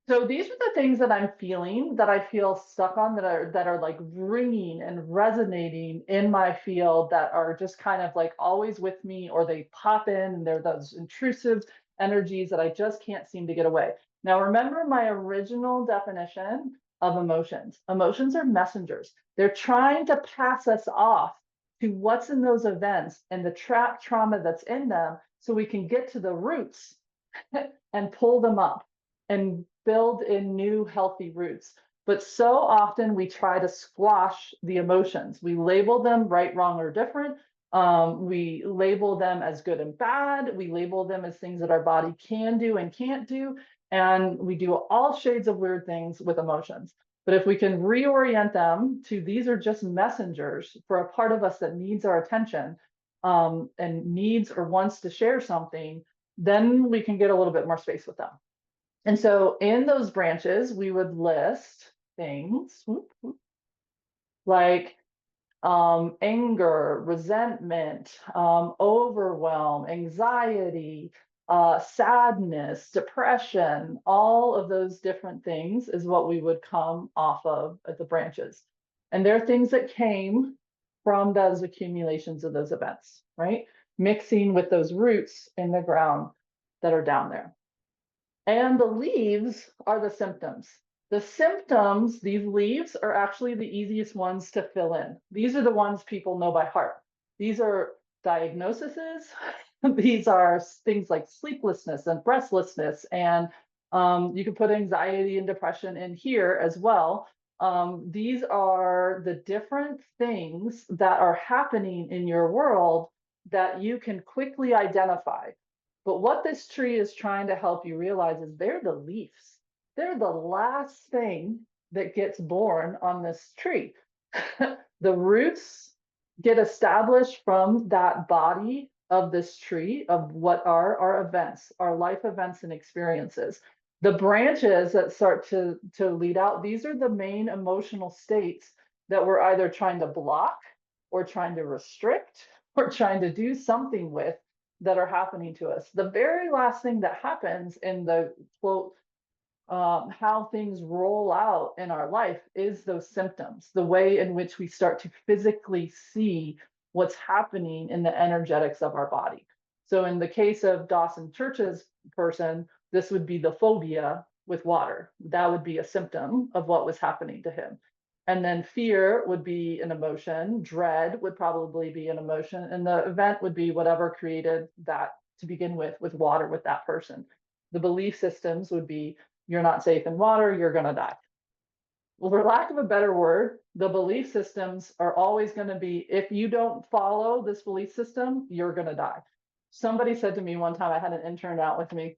So these are the things that I'm feeling, that I feel stuck on, that are like ringing and resonating in my field, that are just kind of like always with me, or they pop in and they're those intrusive energies that I just can't seem to get away. Now, remember my original definition of emotions. Emotions are messengers. They're trying to pass us off to what's in those events and the trauma that's in them, so we can get to the roots and pull them up and build in new healthy roots. But so often we try to squash the emotions. We label them right, wrong, or different. We label them as good and bad. We label them as things that our body can do and can't do. And we do all shades of weird things with emotions. But if we can reorient them to, these are just messengers for a part of us that needs our attention, and needs or wants to share something, then we can get a little bit more space with them. And so in those branches, we would list things like anger, resentment, overwhelm, anxiety, sadness, depression. All of those different things is what we would come off of at the branches. And they're things that came from those accumulations of those events, right? Mixing with those roots in the ground that are down there. And the leaves are the symptoms. The symptoms, these leaves, are actually the easiest ones to fill in. These are the ones people know by heart. These are diagnoses. These are things like sleeplessness and restlessness. And you can put anxiety and depression in here as well. These are the different things that are happening in your world that you can quickly identify. But what this tree is trying to help you realize is they're the leaves. They're the last thing that gets born on this tree. The roots get established from that body of this tree, of what are our events, our life events and experiences. The branches that start to lead out, these are the main emotional states that we're either trying to block or trying to restrict or trying to do something with, that are happening to us. The very last thing that happens in the quote how things roll out in our life is those symptoms, the way in which we start to physically see what's happening in the energetics of our body. So in the case of Dawson Church's person, this would be the phobia with water. That would be a symptom of what was happening to him. And then fear would be an emotion, dread would probably be an emotion, and the event would be whatever created that to begin with water with that person. The belief systems would be you're not safe in water, you're going to die. Well, for lack of a better word, the belief systems are always going to be if you don't follow this belief system, you're going to die. Somebody said to me one time, I had an intern out with me,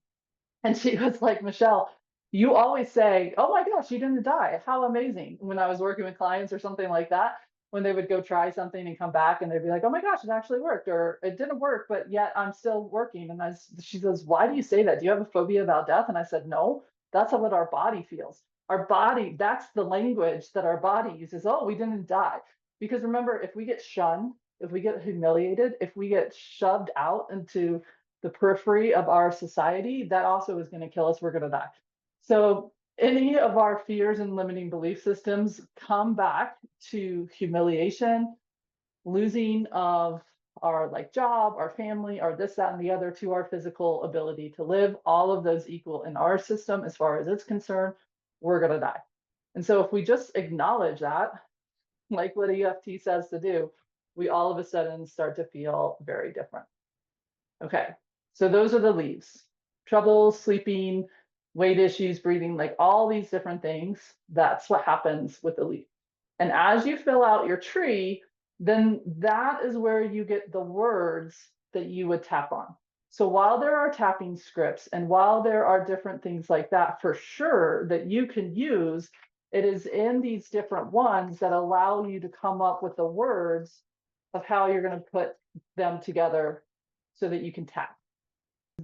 and she was like, Michelle, you always say, oh my gosh, you didn't die. How amazing. When I was working with clients or something like that, when they would go try something and come back and they'd be like, oh my gosh, it actually worked, or it didn't work, but yet I'm still working. And she says, why do you say that? Do you have a phobia about death? And I said, no, that's what our body feels. Our body, that's the language that our body uses. Oh, we didn't die. Because remember, if we get shunned, if we get humiliated, if we get shoved out into the periphery of our society, that also is going to kill us. We're going to die. So any of our fears and limiting belief systems come back to humiliation, losing of our like job, our family, our this, that, and the other, to our physical ability to live. All of those equal in our system as far as it's concerned, we're going to die. And so if we just acknowledge that, like what EFT says to do, we all of a sudden start to feel very different. Okay, so those are the leaves. Trouble sleeping, weight issues, breathing, like all these different things. That's what happens with the leaf. And as you fill out your tree, then that is where you get the words that you would tap on. So while there are tapping scripts and while there are different things like that for sure that you can use, it is in these different ones that allow you to come up with the words of how you're going to put them together so that you can tap.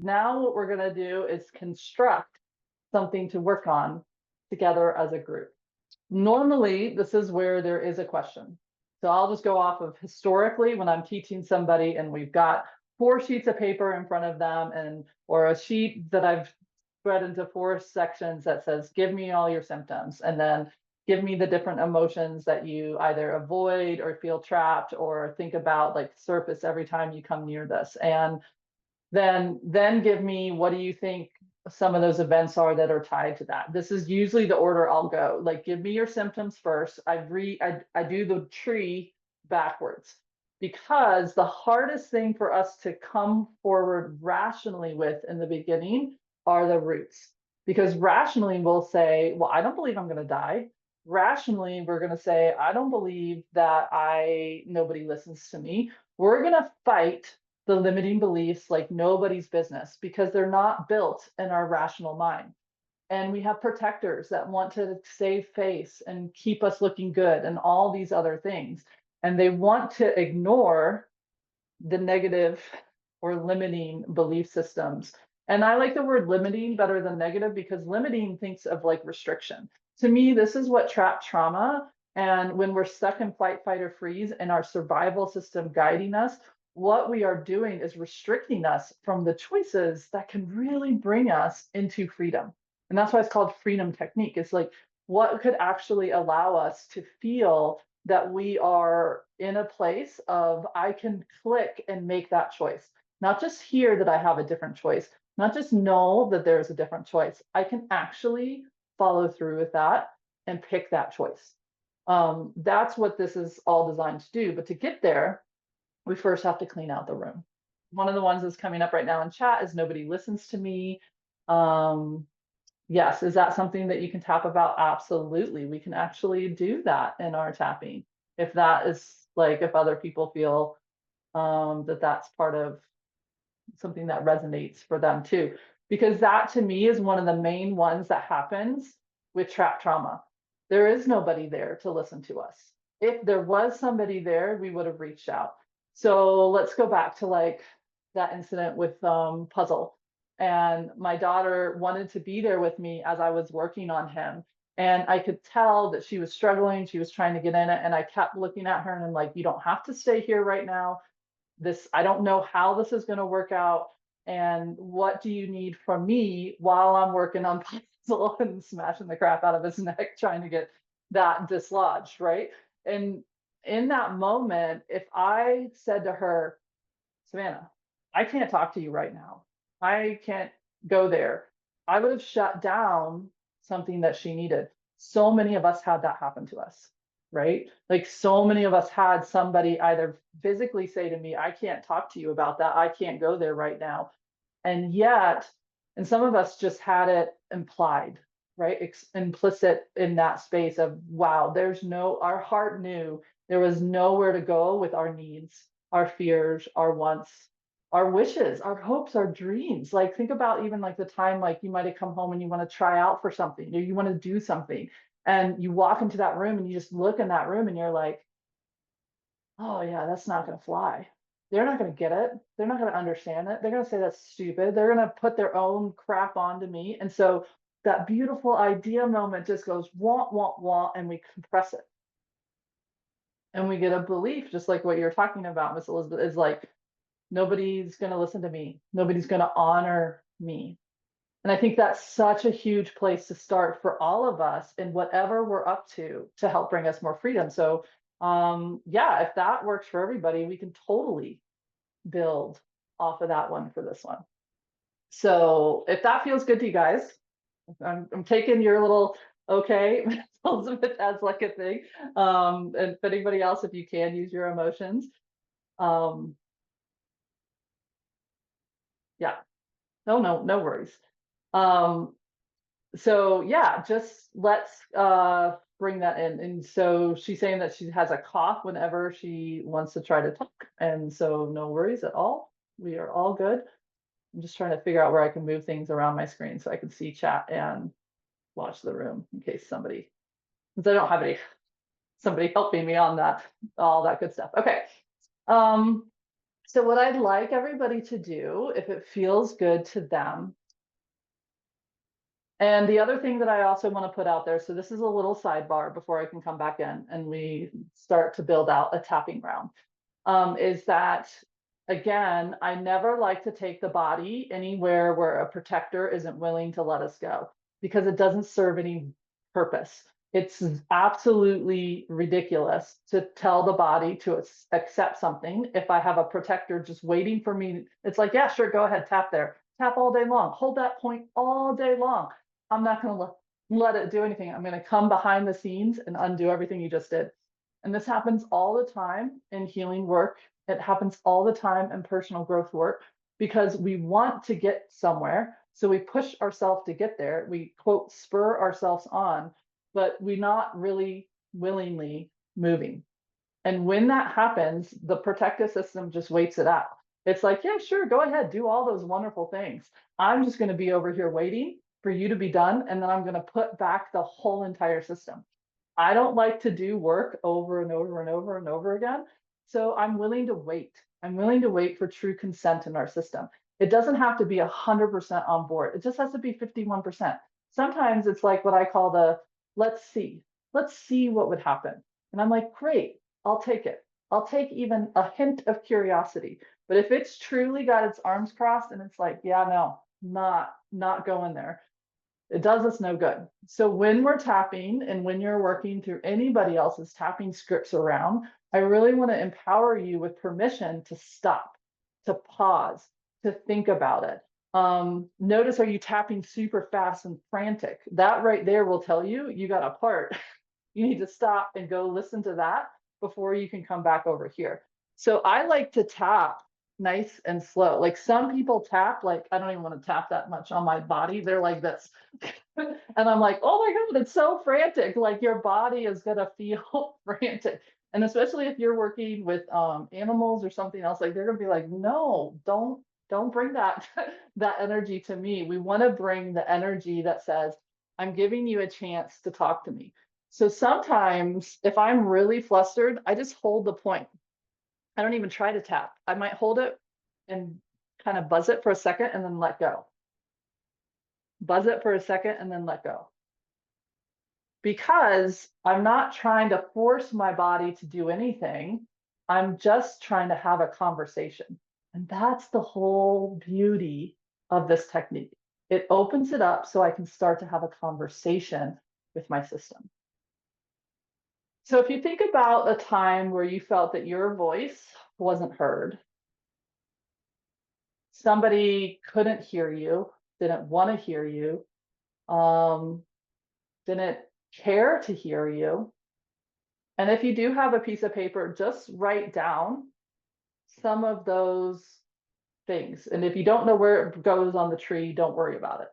Now what we're going to do is construct something to work on together as a group. Normally, this is where there is a question. So I'll just go off of historically when I'm teaching somebody and we've got 4 sheets of paper in front of them or a sheet that I've spread into 4 sections that says, give me all your symptoms, and then give me the different emotions that you either avoid or feel trapped or think about like surface every time you come near this. And then give me, what do you think some of those events are that are tied to that? This is usually the order I'll go. Like, give me your symptoms first. I do the tree backwards, because the hardest thing for us to come forward rationally with in the beginning are the roots. Because rationally we'll say, well, I don't believe I'm going to die. Rationally, we're going to say, I don't believe that nobody listens to me. We're going to fight the limiting beliefs like nobody's business, because they're not built in our rational mind. And we have protectors that want to save face and keep us looking good and all these other things. And they want to ignore the negative or limiting belief systems. And I like the word limiting better than negative, because limiting thinks of like restriction. To me, this is what trapped trauma. And when we're stuck in fight, fight, or freeze and our survival system guiding us, what we are doing is restricting us from the choices that can really bring us into freedom. And that's why it's called freedom technique. It's like what could actually allow us to feel that we are in a place of, I can click and make that choice. Not just hear that I have a different choice, not just know that there's a different choice. I can actually follow through with that and pick that choice. That's what this is all designed to do. But to get there, we first have to clean out the room. One of the ones that's coming up right now in chat is nobody listens to me. Yes, is that something that you can tap about? Absolutely. We can actually do that in our tapping. If that is like, if other people feel that that's part of something that resonates for them too. Because that to me is one of the main ones that happens with trapped trauma. There is nobody there to listen to us. If there was somebody there, we would have reached out. So let's go back to like that incident with Puzzle. And my daughter wanted to be there with me as I was working on him. And I could tell that she was struggling. She was trying to get in it. And I kept looking at her and I'm like, you don't have to stay here right now. I don't know how this is going to work out. And what do you need from me while I'm working on Puzzle? muzzle and smashing the crap out of his neck, trying to get that dislodged, right? And in that moment, if I said to her, Savannah, I can't talk to you right now. I can't go there. I would have shut down something that she needed. So many of us had that happen to us, right? Like so many of us had somebody either physically say to me, I can't talk to you about that. I can't go there right now. And yet, and some of us just had it implied, right? Implicit in that space of, wow, our heart knew there was nowhere to go with our needs, our fears, our wants, our wishes, our hopes, our dreams. Like think about even like the time like you might have come home and you want to try out for something or you want to do something and you walk into that room and you just look in that room and you're like, oh yeah, that's not going to fly. They're not going to get it. They're not going to understand it. They're going to say that's stupid. They're going to put their own crap onto me. And so that beautiful idea moment just goes wah, wah, wah, and we compress it. And we get a belief, just like what you're talking about, Miss Elizabeth, is like, nobody's going to listen to me. Nobody's going to honor me. And I think that's such a huge place to start for all of us in whatever we're up to help bring us more freedom. So, yeah, if that works for everybody, we can totally build off of that one for this one. So, if that feels good to you guys, I'm taking your little okay, Elizabeth, as like a thing. And if anybody else, if you can use your emotions, um, yeah, no worries. Um, so yeah, just let's bring that in. And so she's saying that she has a cough whenever she wants to try to talk. And so no worries at all. We are all good. I'm just trying to figure out where I can move things around my screen so I can see chat and watch the room in case because I don't have somebody helping me on that, all that good stuff. Okay. Um, so what I'd like everybody to do, if it feels good to them, and the other thing that I also want to put out there, so this is a little sidebar before I can come back in and we start to build out a tapping round, is that, again, I never like to take the body anywhere where a protector isn't willing to let us go because it doesn't serve any purpose. It's absolutely ridiculous to tell the body to accept something if I have a protector just waiting for me. It's like, yeah, sure, go ahead, tap there. Tap all day long. Hold that point all day long. I'm not going to let it do anything. I'm going to come behind the scenes and undo everything you just did. And this happens all the time in healing work. It happens all the time in personal growth work because we want to get somewhere. So we push ourselves to get there. We quote, spur ourselves on, but we're not really willingly moving. And when that happens, the protective system just waits it out. It's like, yeah, sure, go ahead, do all those wonderful things. I'm just going to be over here waiting for you to be done. And then I'm going to put back the whole entire system. I don't like to do work over and over and over and over again. So I'm willing to wait. I'm willing to wait for true consent in our system. It doesn't have to be 100% on board. It just has to be 51%. Sometimes it's like what I call the let's see. Let's see what would happen. And I'm like, great, I'll take it. I'll take even a hint of curiosity. But if it's truly got its arms crossed and it's like, yeah, no, not going there, it does us no good. So when we're tapping and when you're working through anybody else's tapping scripts around, I really want to empower you with permission to stop, to pause, to think about it. Notice, are you tapping super fast and frantic? That right there will tell you you got a part. You need to stop and go listen to that before you can come back over here. So I like to tap nice and slow. Like some people tap, like I don't even want to tap that much on my body. They're like this. And I'm like, oh my God, it's so frantic. Like your body is gonna feel frantic. And especially if you're working with animals or something else, like they're gonna be like, no, don't bring that that energy to me. We want to bring the energy that says, I'm giving you a chance to talk to me. So sometimes if I'm really flustered, I just hold the point. I don't even try to tap. I might hold it and kind of buzz it for a second and then let go. Buzz it for a second and then let go. Because I'm not trying to force my body to do anything. I'm just trying to have a conversation. And that's the whole beauty of this technique. it opens it up so I can start to have a conversation with my system. So if you think about a time where you felt that your voice wasn't heard, somebody couldn't hear you, didn't want to hear you, didn't care to hear you. And if you do have a piece of paper, just write down some of those things. And if you don't know where it goes on the tree, don't worry about it.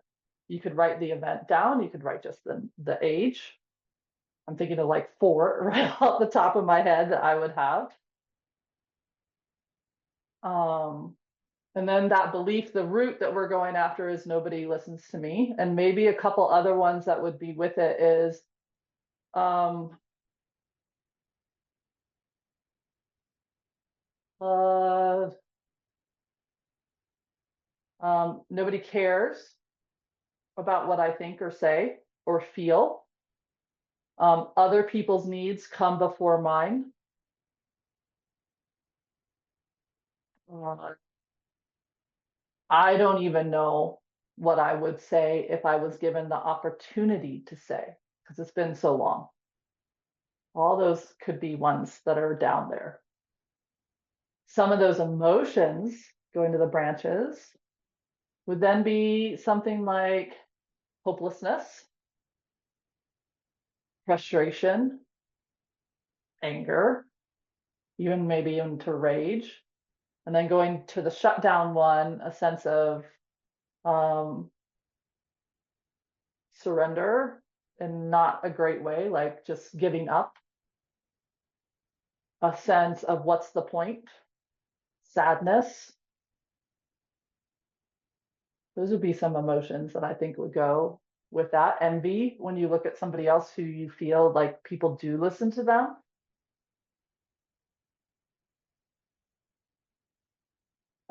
You could write the event down. You could write just the age. I'm thinking of like 4 right off the top of my head that I would have. And then that belief, the root that we're going after is nobody listens to me. And maybe a couple other ones that would be with it is nobody cares about what I think or say or feel. Other people's needs come before mine. I don't even know what I would say if I was given the opportunity to say, because it's been so long. All those could be ones that are down there. Some of those emotions going to the branches would then be something like hopelessness, frustration, anger, even maybe into rage. And then going to the shutdown one, a sense of surrender in not a great way, like just giving up. A sense of what's the point, sadness. Those would be some emotions that I think would go with that. Envy, when you look at somebody else who you feel like people do listen to them.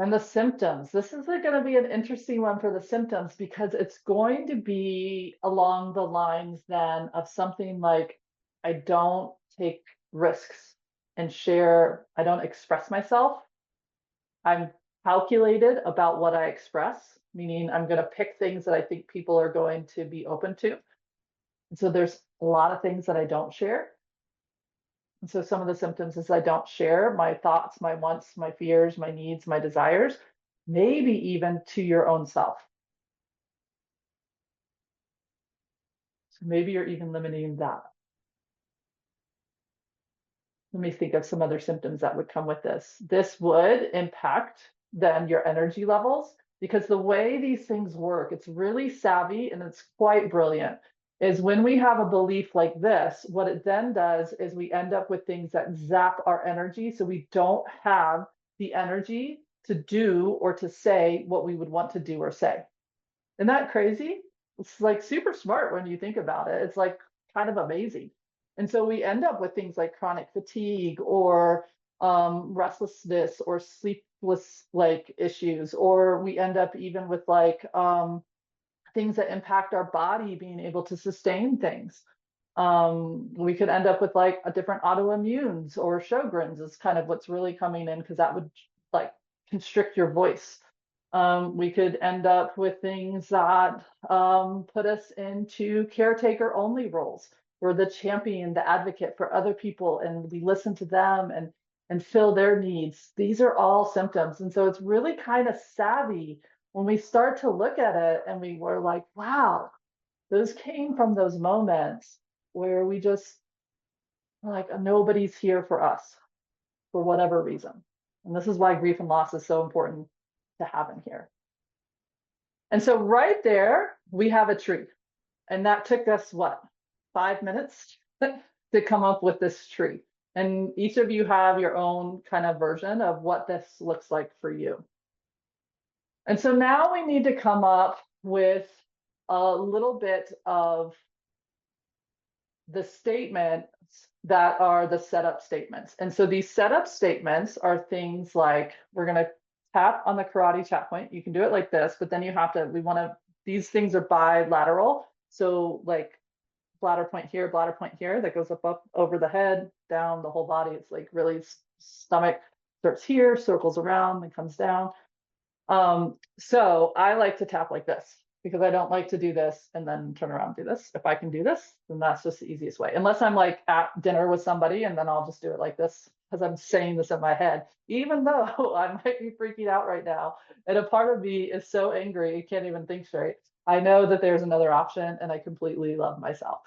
And the symptoms. This is going to be an interesting one for the symptoms because it's going to be along the lines then of something like, I don't take risks and share, I don't express myself. I'm calculated about what I express, meaning I'm going to pick things that I think people are going to be open to. And so there's a lot of things that I don't share. And so some of the symptoms is I don't share my thoughts, my wants, my fears, my needs, my desires, maybe even to your own self. So maybe you're even limiting that. Let me think of some other symptoms that would come with this. This would impact then your energy levels because the way these things work, it's really savvy and it's quite brilliant. Is when we have a belief like this, what it then does is we end up with things that zap our energy. So we don't have the energy to do or to say what we would want to do or say. Isn't that crazy? It's like super smart when you think about it. It's like kind of amazing. And so we end up with things like chronic fatigue or restlessness or sleepless like issues, or we end up even with like things that impact our body being able to sustain things. We could end up with like a different autoimmunes or Sjogren's is kind of what's really coming in because that would like constrict your voice. We could end up with things that put us into caretaker only roles. We're the champion, the advocate for other people, and we listen to them and fill their needs. These are all symptoms. And so it's really kind of savvy when we start to look at it and we were like, wow, those came from those moments where we just like nobody's here for us for whatever reason. And this is why grief and loss is so important to have in here. And so right there, we have a tree. And that took us what, 5 minutes to come up with this tree. And each of you have your own kind of version of what this looks like for you. And so now we need to come up with a little bit of the statements that are the setup statements. And so these setup statements are things like, we're going to tap on the karate chat point. You can do it like this, but then you have to, these things are bilateral. So like bladder point here that goes up over the head, down the whole body. It's like really stomach starts here, circles around, and comes down. So I like to tap like this because I don't like to do this and then turn around and do this. If I can do this, then that's just the easiest way. Unless I'm like at dinner with somebody and then I'll just do it like this because I'm saying this in my head, even though I might be freaking out right now. And a part of me is so angry, it can't even think straight. I know that there's another option and I completely love myself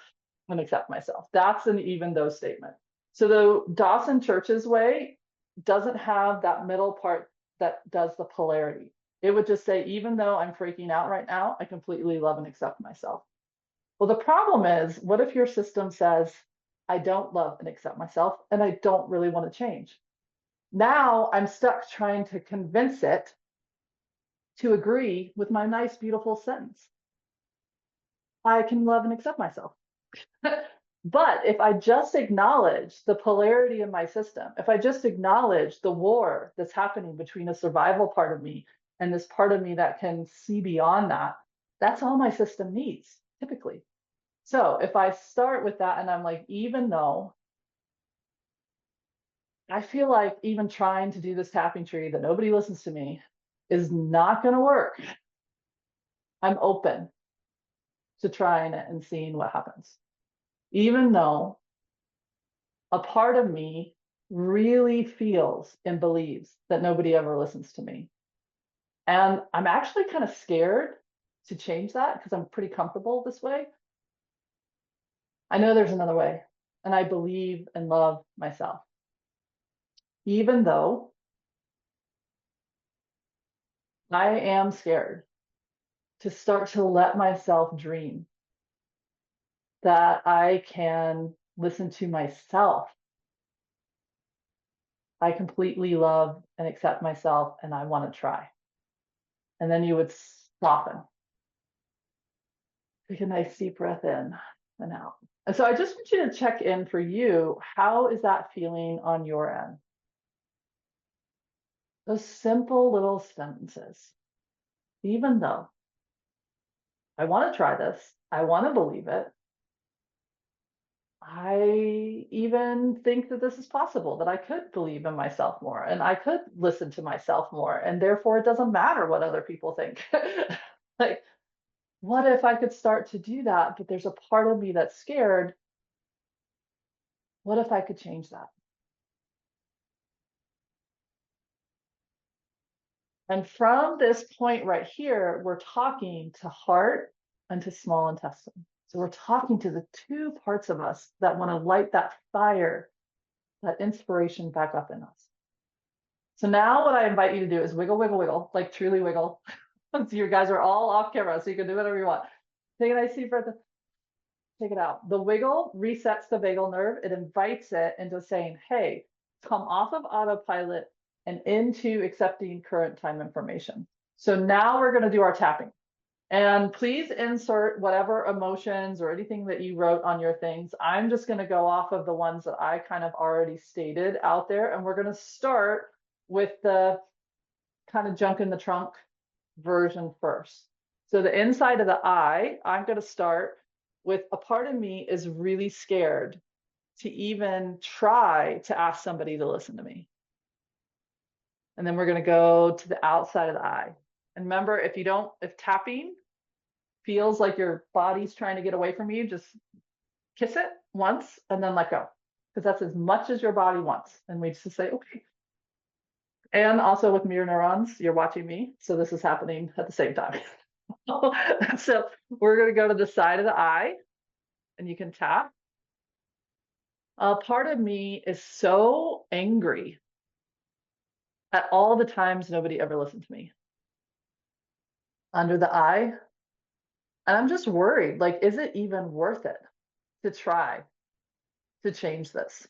and accept myself. That's an even though statement. So the Dawson Church's way doesn't have that middle part that does the polarity. It would just say, even though I'm freaking out right now, I completely love and accept myself. Well, the problem is, what if your system says, I don't love and accept myself, and I don't really want to change? Now I'm stuck trying to convince it to agree with my nice, beautiful sentence. I can love and accept myself. But if I just acknowledge the polarity in my system, if I just acknowledge the war that's happening between a survival part of me and this part of me that can see beyond that, that's all my system needs, typically. So if I start with that and I'm like, even though I feel like even trying to do this tapping tree that nobody listens to me is not going to work, I'm open to trying it and seeing what happens. Even though a part of me really feels and believes that nobody ever listens to me. And I'm actually kind of scared to change that because I'm pretty comfortable this way. I know there's another way, and I believe and love myself. Even though I am scared to start to let myself dream that I can listen to myself. I completely love and accept myself, and I want to try. And then you would soften. Take a nice deep breath in and out. And so I just want you to check in for you. How is that feeling on your end? Those simple little sentences. Even though I want to try this, I want to believe it. I even think that this is possible, that I could believe in myself more and I could listen to myself more. And therefore, it doesn't matter what other people think. Like, what if I could start to do that? But there's a part of me that's scared. What if I could change that? And from this point right here, we're talking to heart and to small intestine. So we're talking to the two parts of us that want to light that fire, that inspiration back up in us. So now what I invite you to do is wiggle, wiggle, wiggle, like truly wiggle. So you guys are all off camera, so you can do whatever you want. Take a nice deep breath. Take it out. The wiggle resets the vagal nerve. It invites it into saying, hey, come off of autopilot and into accepting current time information. So now we're going to do our tapping. And please insert whatever emotions or anything that you wrote on your things. I'm just going to go off of the ones that I kind of already stated out there. And we're going to start with the kind of junk in the trunk version first. So the inside of the eye, I'm going to start with a part of me is really scared to even try to ask somebody to listen to me. And then we're going to go to the outside of the eye. And remember, if tapping feels like your body's trying to get away from you, just kiss it once and then let go. Because that's as much as your body wants. And we just say, okay. And also with mirror neurons, you're watching me. So this is happening at the same time. So we're going to go to the side of the eye and you can tap. A part of me is so angry at all the times nobody ever listened to me. Under the eye. And I'm just worried, like, is it even worth it to try to change this?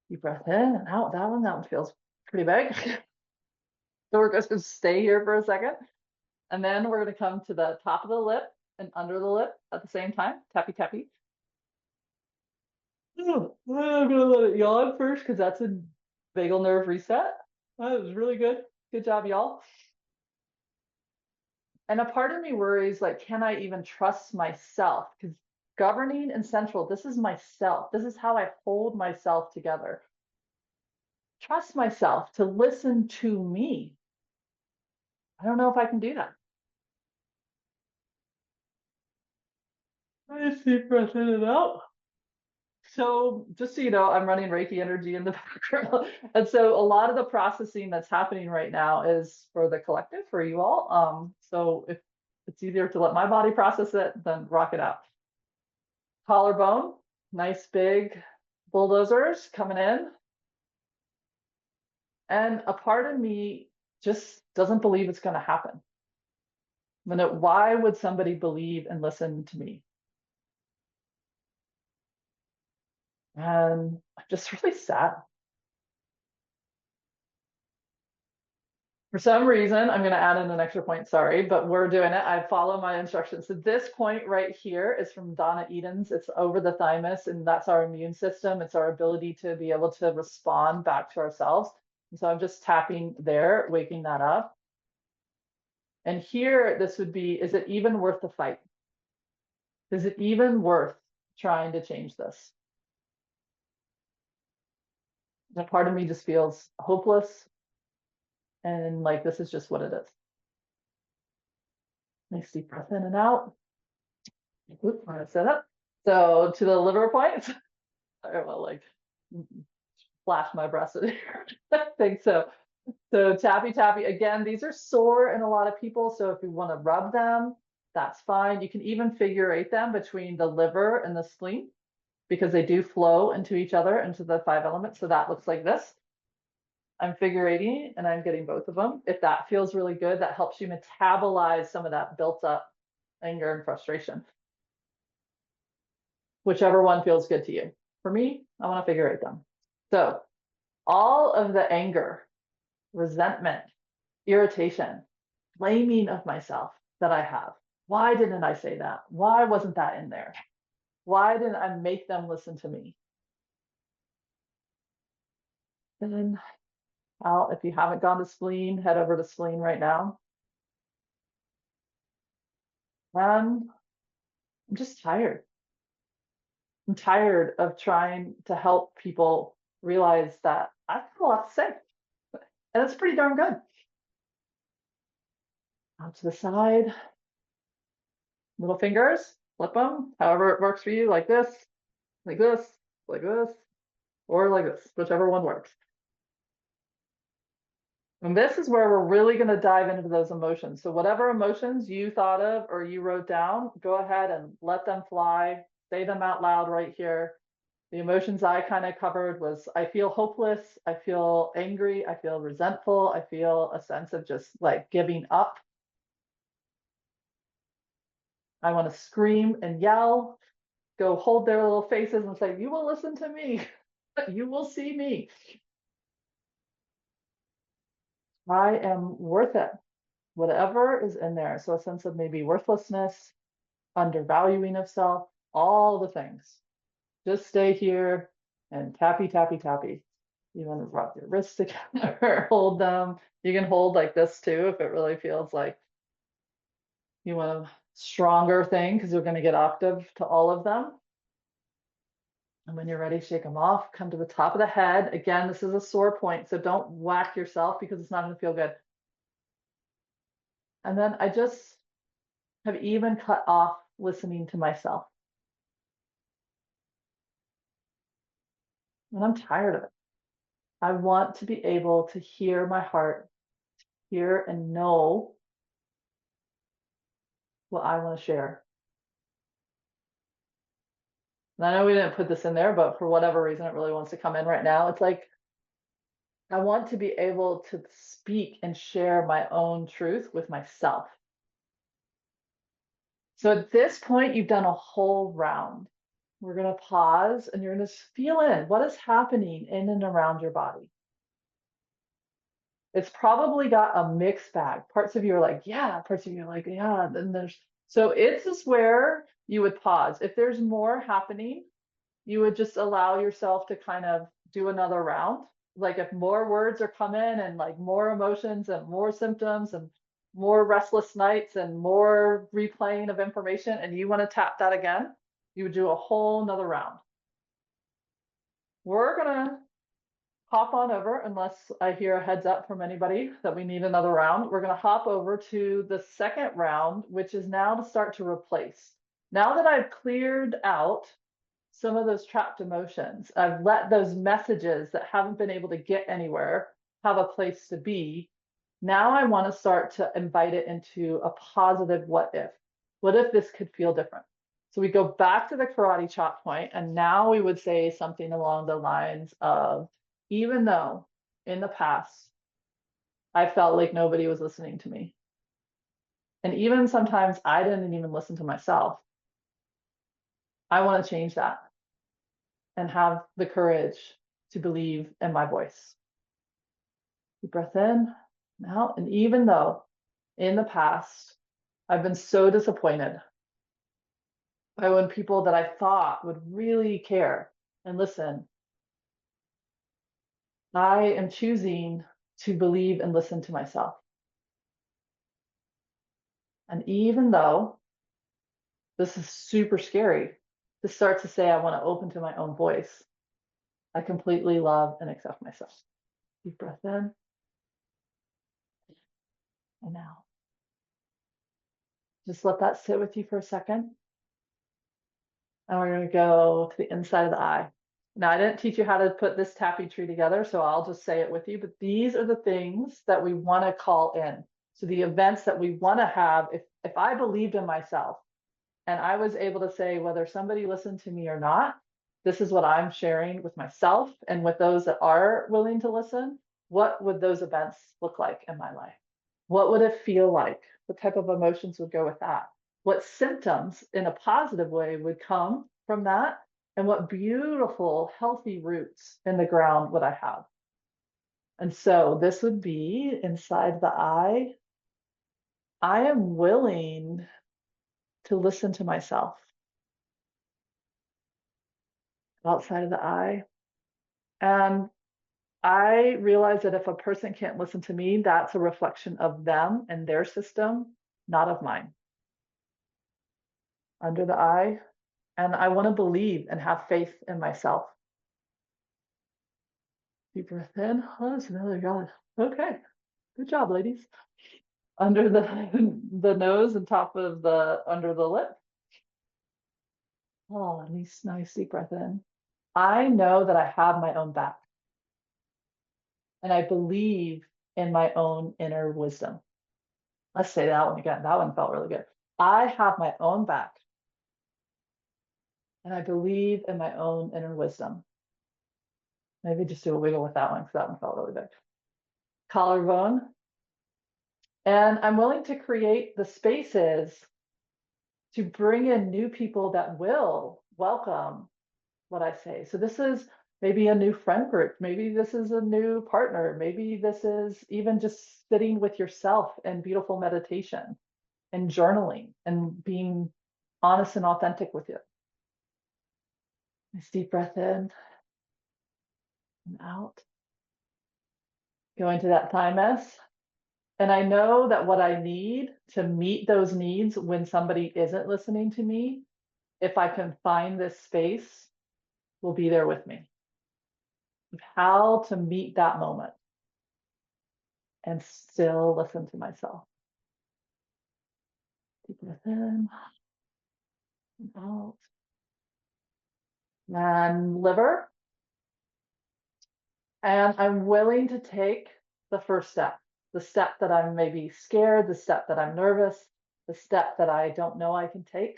Deep breath in and out. That one feels pretty big. So we're going to stay here for a second. And then we're going to come to the top of the lip and under the lip at the same time. Tappy, tappy. I'm going to let it yawn first because that's a vagal nerve reset. That was really good. Good job, y'all. And a part of me worries, like, can I even trust myself? Because governing and central, this is myself. This is how I hold myself together. Trust myself to listen to me. I don't know if I can do that. Nice deep breath in and out. So just so you know, I'm running Reiki energy in the background. And so a lot of the processing that's happening right now is for the collective, for you all. So if it's easier to let my body process it, then rock it out. Collarbone, nice big bulldozers coming in. And a part of me just doesn't believe it's going to happen. Why would somebody believe and listen to me? And I'm just really sad. For some reason, I'm going to add in an extra point, sorry, but we're doing it. I follow my instructions. So this point right here is from Donna Eden's. It's over the thymus, and that's our immune system. It's our ability to be able to respond back to ourselves. And so I'm just tapping there, waking that up. And here, this would be, is it even worth the fight? Is it even worth trying to change this? And a part of me just feels hopeless and like this is just what it is. Nice deep breath in and out. Oops, I'm gonna set up. So to the liver points, I will like flash my breast in here. I think so. So tappy tappy. Again, these are sore in a lot of people. So if you want to rub them, that's fine. You can even figure eight them between the liver and the spleen because they do flow into each other, into the 5 elements. So that looks like this. I'm figure eighting and I'm getting both of them. If that feels really good, that helps you metabolize some of that built up anger and frustration. Whichever one feels good to you. For me, I want to figure eight them. So all of the anger, resentment, irritation, blaming of myself that I have. Why didn't I say that? Why wasn't that in there? Why didn't I make them listen to me? And then if you haven't gone to spleen, head over to spleen right now. I'm just tired. I'm tired of trying to help people realize that I've got a lot to say. And it's pretty darn good. Out to the side, little fingers, flip them, however it works for you, like this, like this, like this, or like this, whichever one works. And this is where we're really going to dive into those emotions. So whatever emotions you thought of or you wrote down, go ahead and let them fly, say them out loud right here. The emotions I kind of covered was I feel hopeless, I feel angry, I feel resentful, I feel a sense of just like giving up. I want to scream and yell, go hold their little faces and say, you will listen to me, you will see me. I am worth it, whatever is in there. So a sense of maybe worthlessness, undervaluing of self, all the things. Just stay here and tappy, tappy, tappy. You want to rub your wrists together, hold them. You can hold like this too if it really feels like you want a stronger thing because you're going to get octave to all of them. And when you're ready, shake them off, come to the top of the head. Again, this is a sore point, so don't whack yourself because it's not going to feel good. And then I just have even cut off listening to myself. And I'm tired of it. I want to be able to hear my heart, hear and know what I want to share. And I know we didn't put this in there, but for whatever reason, it really wants to come in right now. It's like, I want to be able to speak and share my own truth with myself. So at this point, you've done a whole round. We're going to pause and you're going to feel in what is happening in and around your body. It's probably got a mixed bag. Parts of you are like, yeah, parts of you are like, yeah. Then so it's just where you would pause. If there's more happening, you would just allow yourself to kind of do another round. Like if more words are coming and like more emotions and more symptoms and more restless nights and more replaying of information and you want to tap that again, you would do a whole nother round. We're gonna hop on over, unless I hear a heads up from anybody that we need another round. We're gonna hop over to the second round, which is now to start to replace. Now that I've cleared out some of those trapped emotions, I've let those messages that haven't been able to get anywhere have a place to be. Now I want to start to invite it into a positive what if. What if this could feel different? So we go back to the karate chop point, and now we would say something along the lines of, even though in the past I felt like nobody was listening to me, and even sometimes I didn't even listen to myself, I want to change that and have the courage to believe in my voice. Deep breath in and out. And even though in the past I've been so disappointed by when people that I thought would really care and listen, I am choosing to believe and listen to myself. And even though this is super scary to start to say I want to open to my own voice, I completely love and accept myself. Deep breath in and out. Just let that sit with you for a second. And we're going to go to the inside of the eye. Now, I didn't teach you how to put this tappy tree together, so I'll just say it with you. But these are the things that we want to call in. So the events that we want to have, if I believed in myself and I was able to say whether somebody listened to me or not, this is what I'm sharing with myself and with those that are willing to listen. What would those events look like in my life? What would it feel like? What type of emotions would go with that? What symptoms in a positive way would come from that? And what beautiful, healthy roots in the ground would I have? And so this would be inside the eye. I am willing to listen to myself. Outside of the eye. And I realize that if a person can't listen to me, that's a reflection of them and their system, not of mine. Under the eye. And I want to believe and have faith in myself. Deep breath in. Oh, that's another God. Okay. Good job, ladies. Under the nose and top of the under the lip. Oh, nice deep breath in. I know that I have my own back. And I believe in my own inner wisdom. Let's say that one again. That one felt really good. I have my own back. And I believe in my own inner wisdom. Maybe just do a wiggle with that one because that one felt really big. Collarbone. And I'm willing to create the spaces to bring in new people that will welcome what I say. So this is maybe a new friend group. Maybe this is a new partner. Maybe this is even just sitting with yourself and beautiful meditation and journaling and being honest and authentic with you. Nice deep breath in and out. Go into that thymus. And I know that what I need to meet those needs when somebody isn't listening to me, if I can find this space, will be there with me. How to meet that moment and still listen to myself. Deep breath in and out. And liver. And I'm willing to take the first step, the step that I'm maybe scared, the step that I'm nervous, the step that I don't know I can take.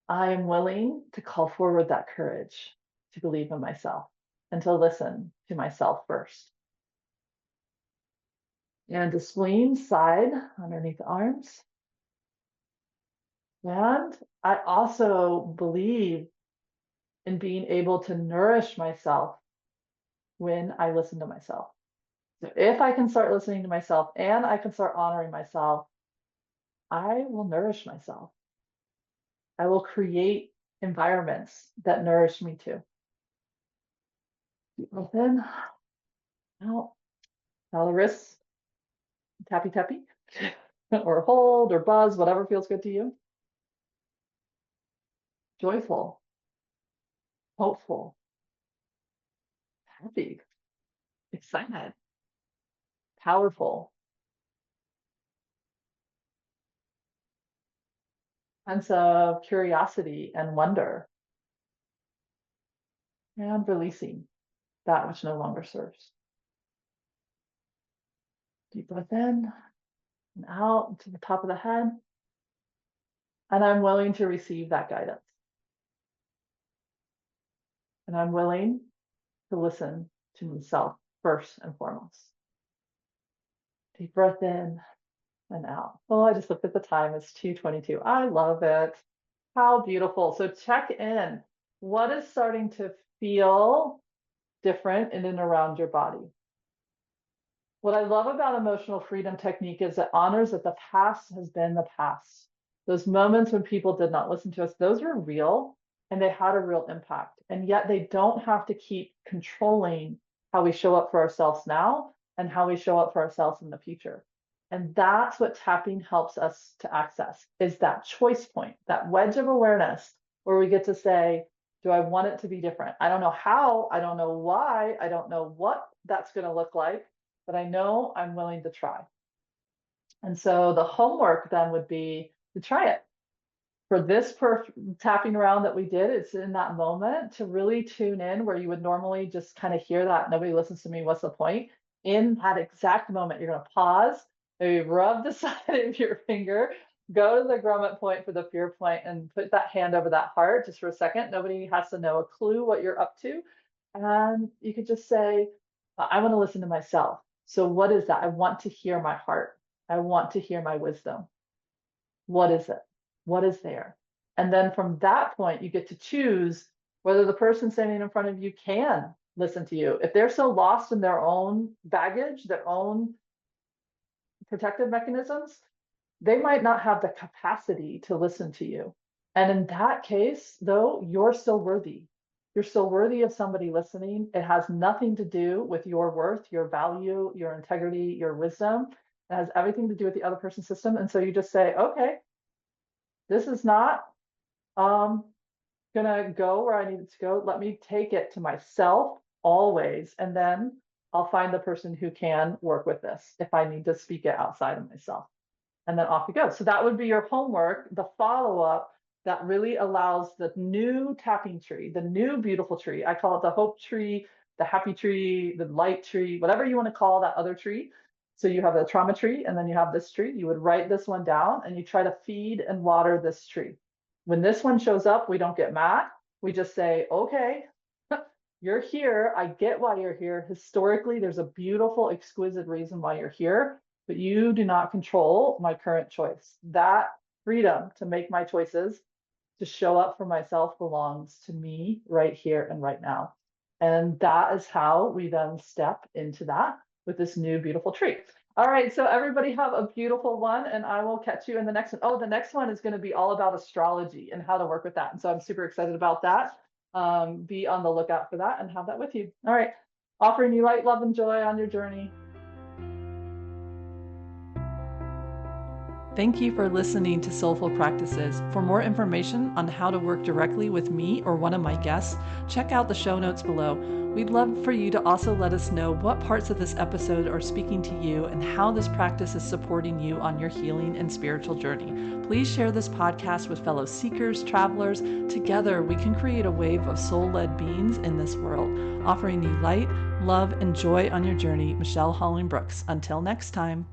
I am willing to call forward that courage to believe in myself and to listen to myself first. And the spleen side underneath the arms. And I also believe in being able to nourish myself when I listen to myself. So if I can start listening to myself and I can start honoring myself, I will nourish myself. I will create environments that nourish me too. Deep breath in, out, now the wrists, tappy tappy, or hold or buzz, whatever feels good to you. Joyful, hopeful, happy, excited, powerful, sense of curiosity and wonder, and releasing that which no longer serves. Deep breath in and out to the top of the head. And I'm willing to receive that guidance. And I'm willing to listen to myself first and foremost. Deep breath in and out. Oh, I just looked at the time. It's 2:22. I love it. How beautiful. So check in. What is starting to feel different in and around your body? What I love about emotional freedom technique is it honors that the past has been the past. Those moments when people did not listen to us, those were real and they had a real impact. And yet they don't have to keep controlling how we show up for ourselves now and how we show up for ourselves in the future. And that's what tapping helps us to access, is that choice point, that wedge of awareness where we get to say, do I want it to be different? I don't know how, I don't know why, I don't know what that's going to look like, but I know I'm willing to try. And so the homework then would be to try it. For this tapping around that we did, it's in that moment to really tune in where you would normally just kind of hear that. Nobody listens to me. What's the point? In that exact moment, you're going to pause, maybe rub the side of your finger, go to the grommet point for the fear point, and put that hand over that heart just for a second. Nobody has to know a clue what you're up to. And you could just say, I want to listen to myself. So what is that? I want to hear my heart. I want to hear my wisdom. What is it? What is there? And then from that point, you get to choose whether the person standing in front of you can listen to you. If they're so lost in their own baggage, their own protective mechanisms, they might not have the capacity to listen to you. And in that case, though, you're still worthy. You're still worthy of somebody listening. It has nothing to do with your worth, your value, your integrity, your wisdom. It has everything to do with the other person's system. And so you just say, okay, this is not gonna go where I need it to go. Let me take it to myself always. And then I'll find the person who can work with this if I need to speak it outside of myself. And then off you go. So that would be your homework, the follow-up that really allows the new tapping tree, the new beautiful tree. I call it the hope tree, the happy tree, the light tree, whatever you want to call that other tree. So you have a trauma tree and then you have this tree. You would write this one down and you try to feed and water this tree. When this one shows up, we don't get mad. We just say, okay, you're here. I get why you're here. Historically, there's a beautiful, exquisite reason why you're here, but you do not control my current choice. That freedom to make my choices, to show up for myself, belongs to me right here and right now. And that is how we then step into that with this new beautiful tree. All right, so everybody have a beautiful one, and I will catch you in the next one. Oh, the next one is going to be all about astrology and how to work with that. And so I'm super excited about that. Be on the lookout for that and have that with you. All right, offering you light, love, and joy on your journey. Thank you for listening to Soulful Practices. For more information on how to work directly with me or one of my guests, check out the show notes below. We'd love for you to also let us know what parts of this episode are speaking to you and how this practice is supporting you on your healing and spiritual journey. Please share this podcast with fellow seekers, travelers. Together, we can create a wave of soul-led beings in this world, offering you light, love, and joy on your journey. Michelle Holling-Brooks. Until next time.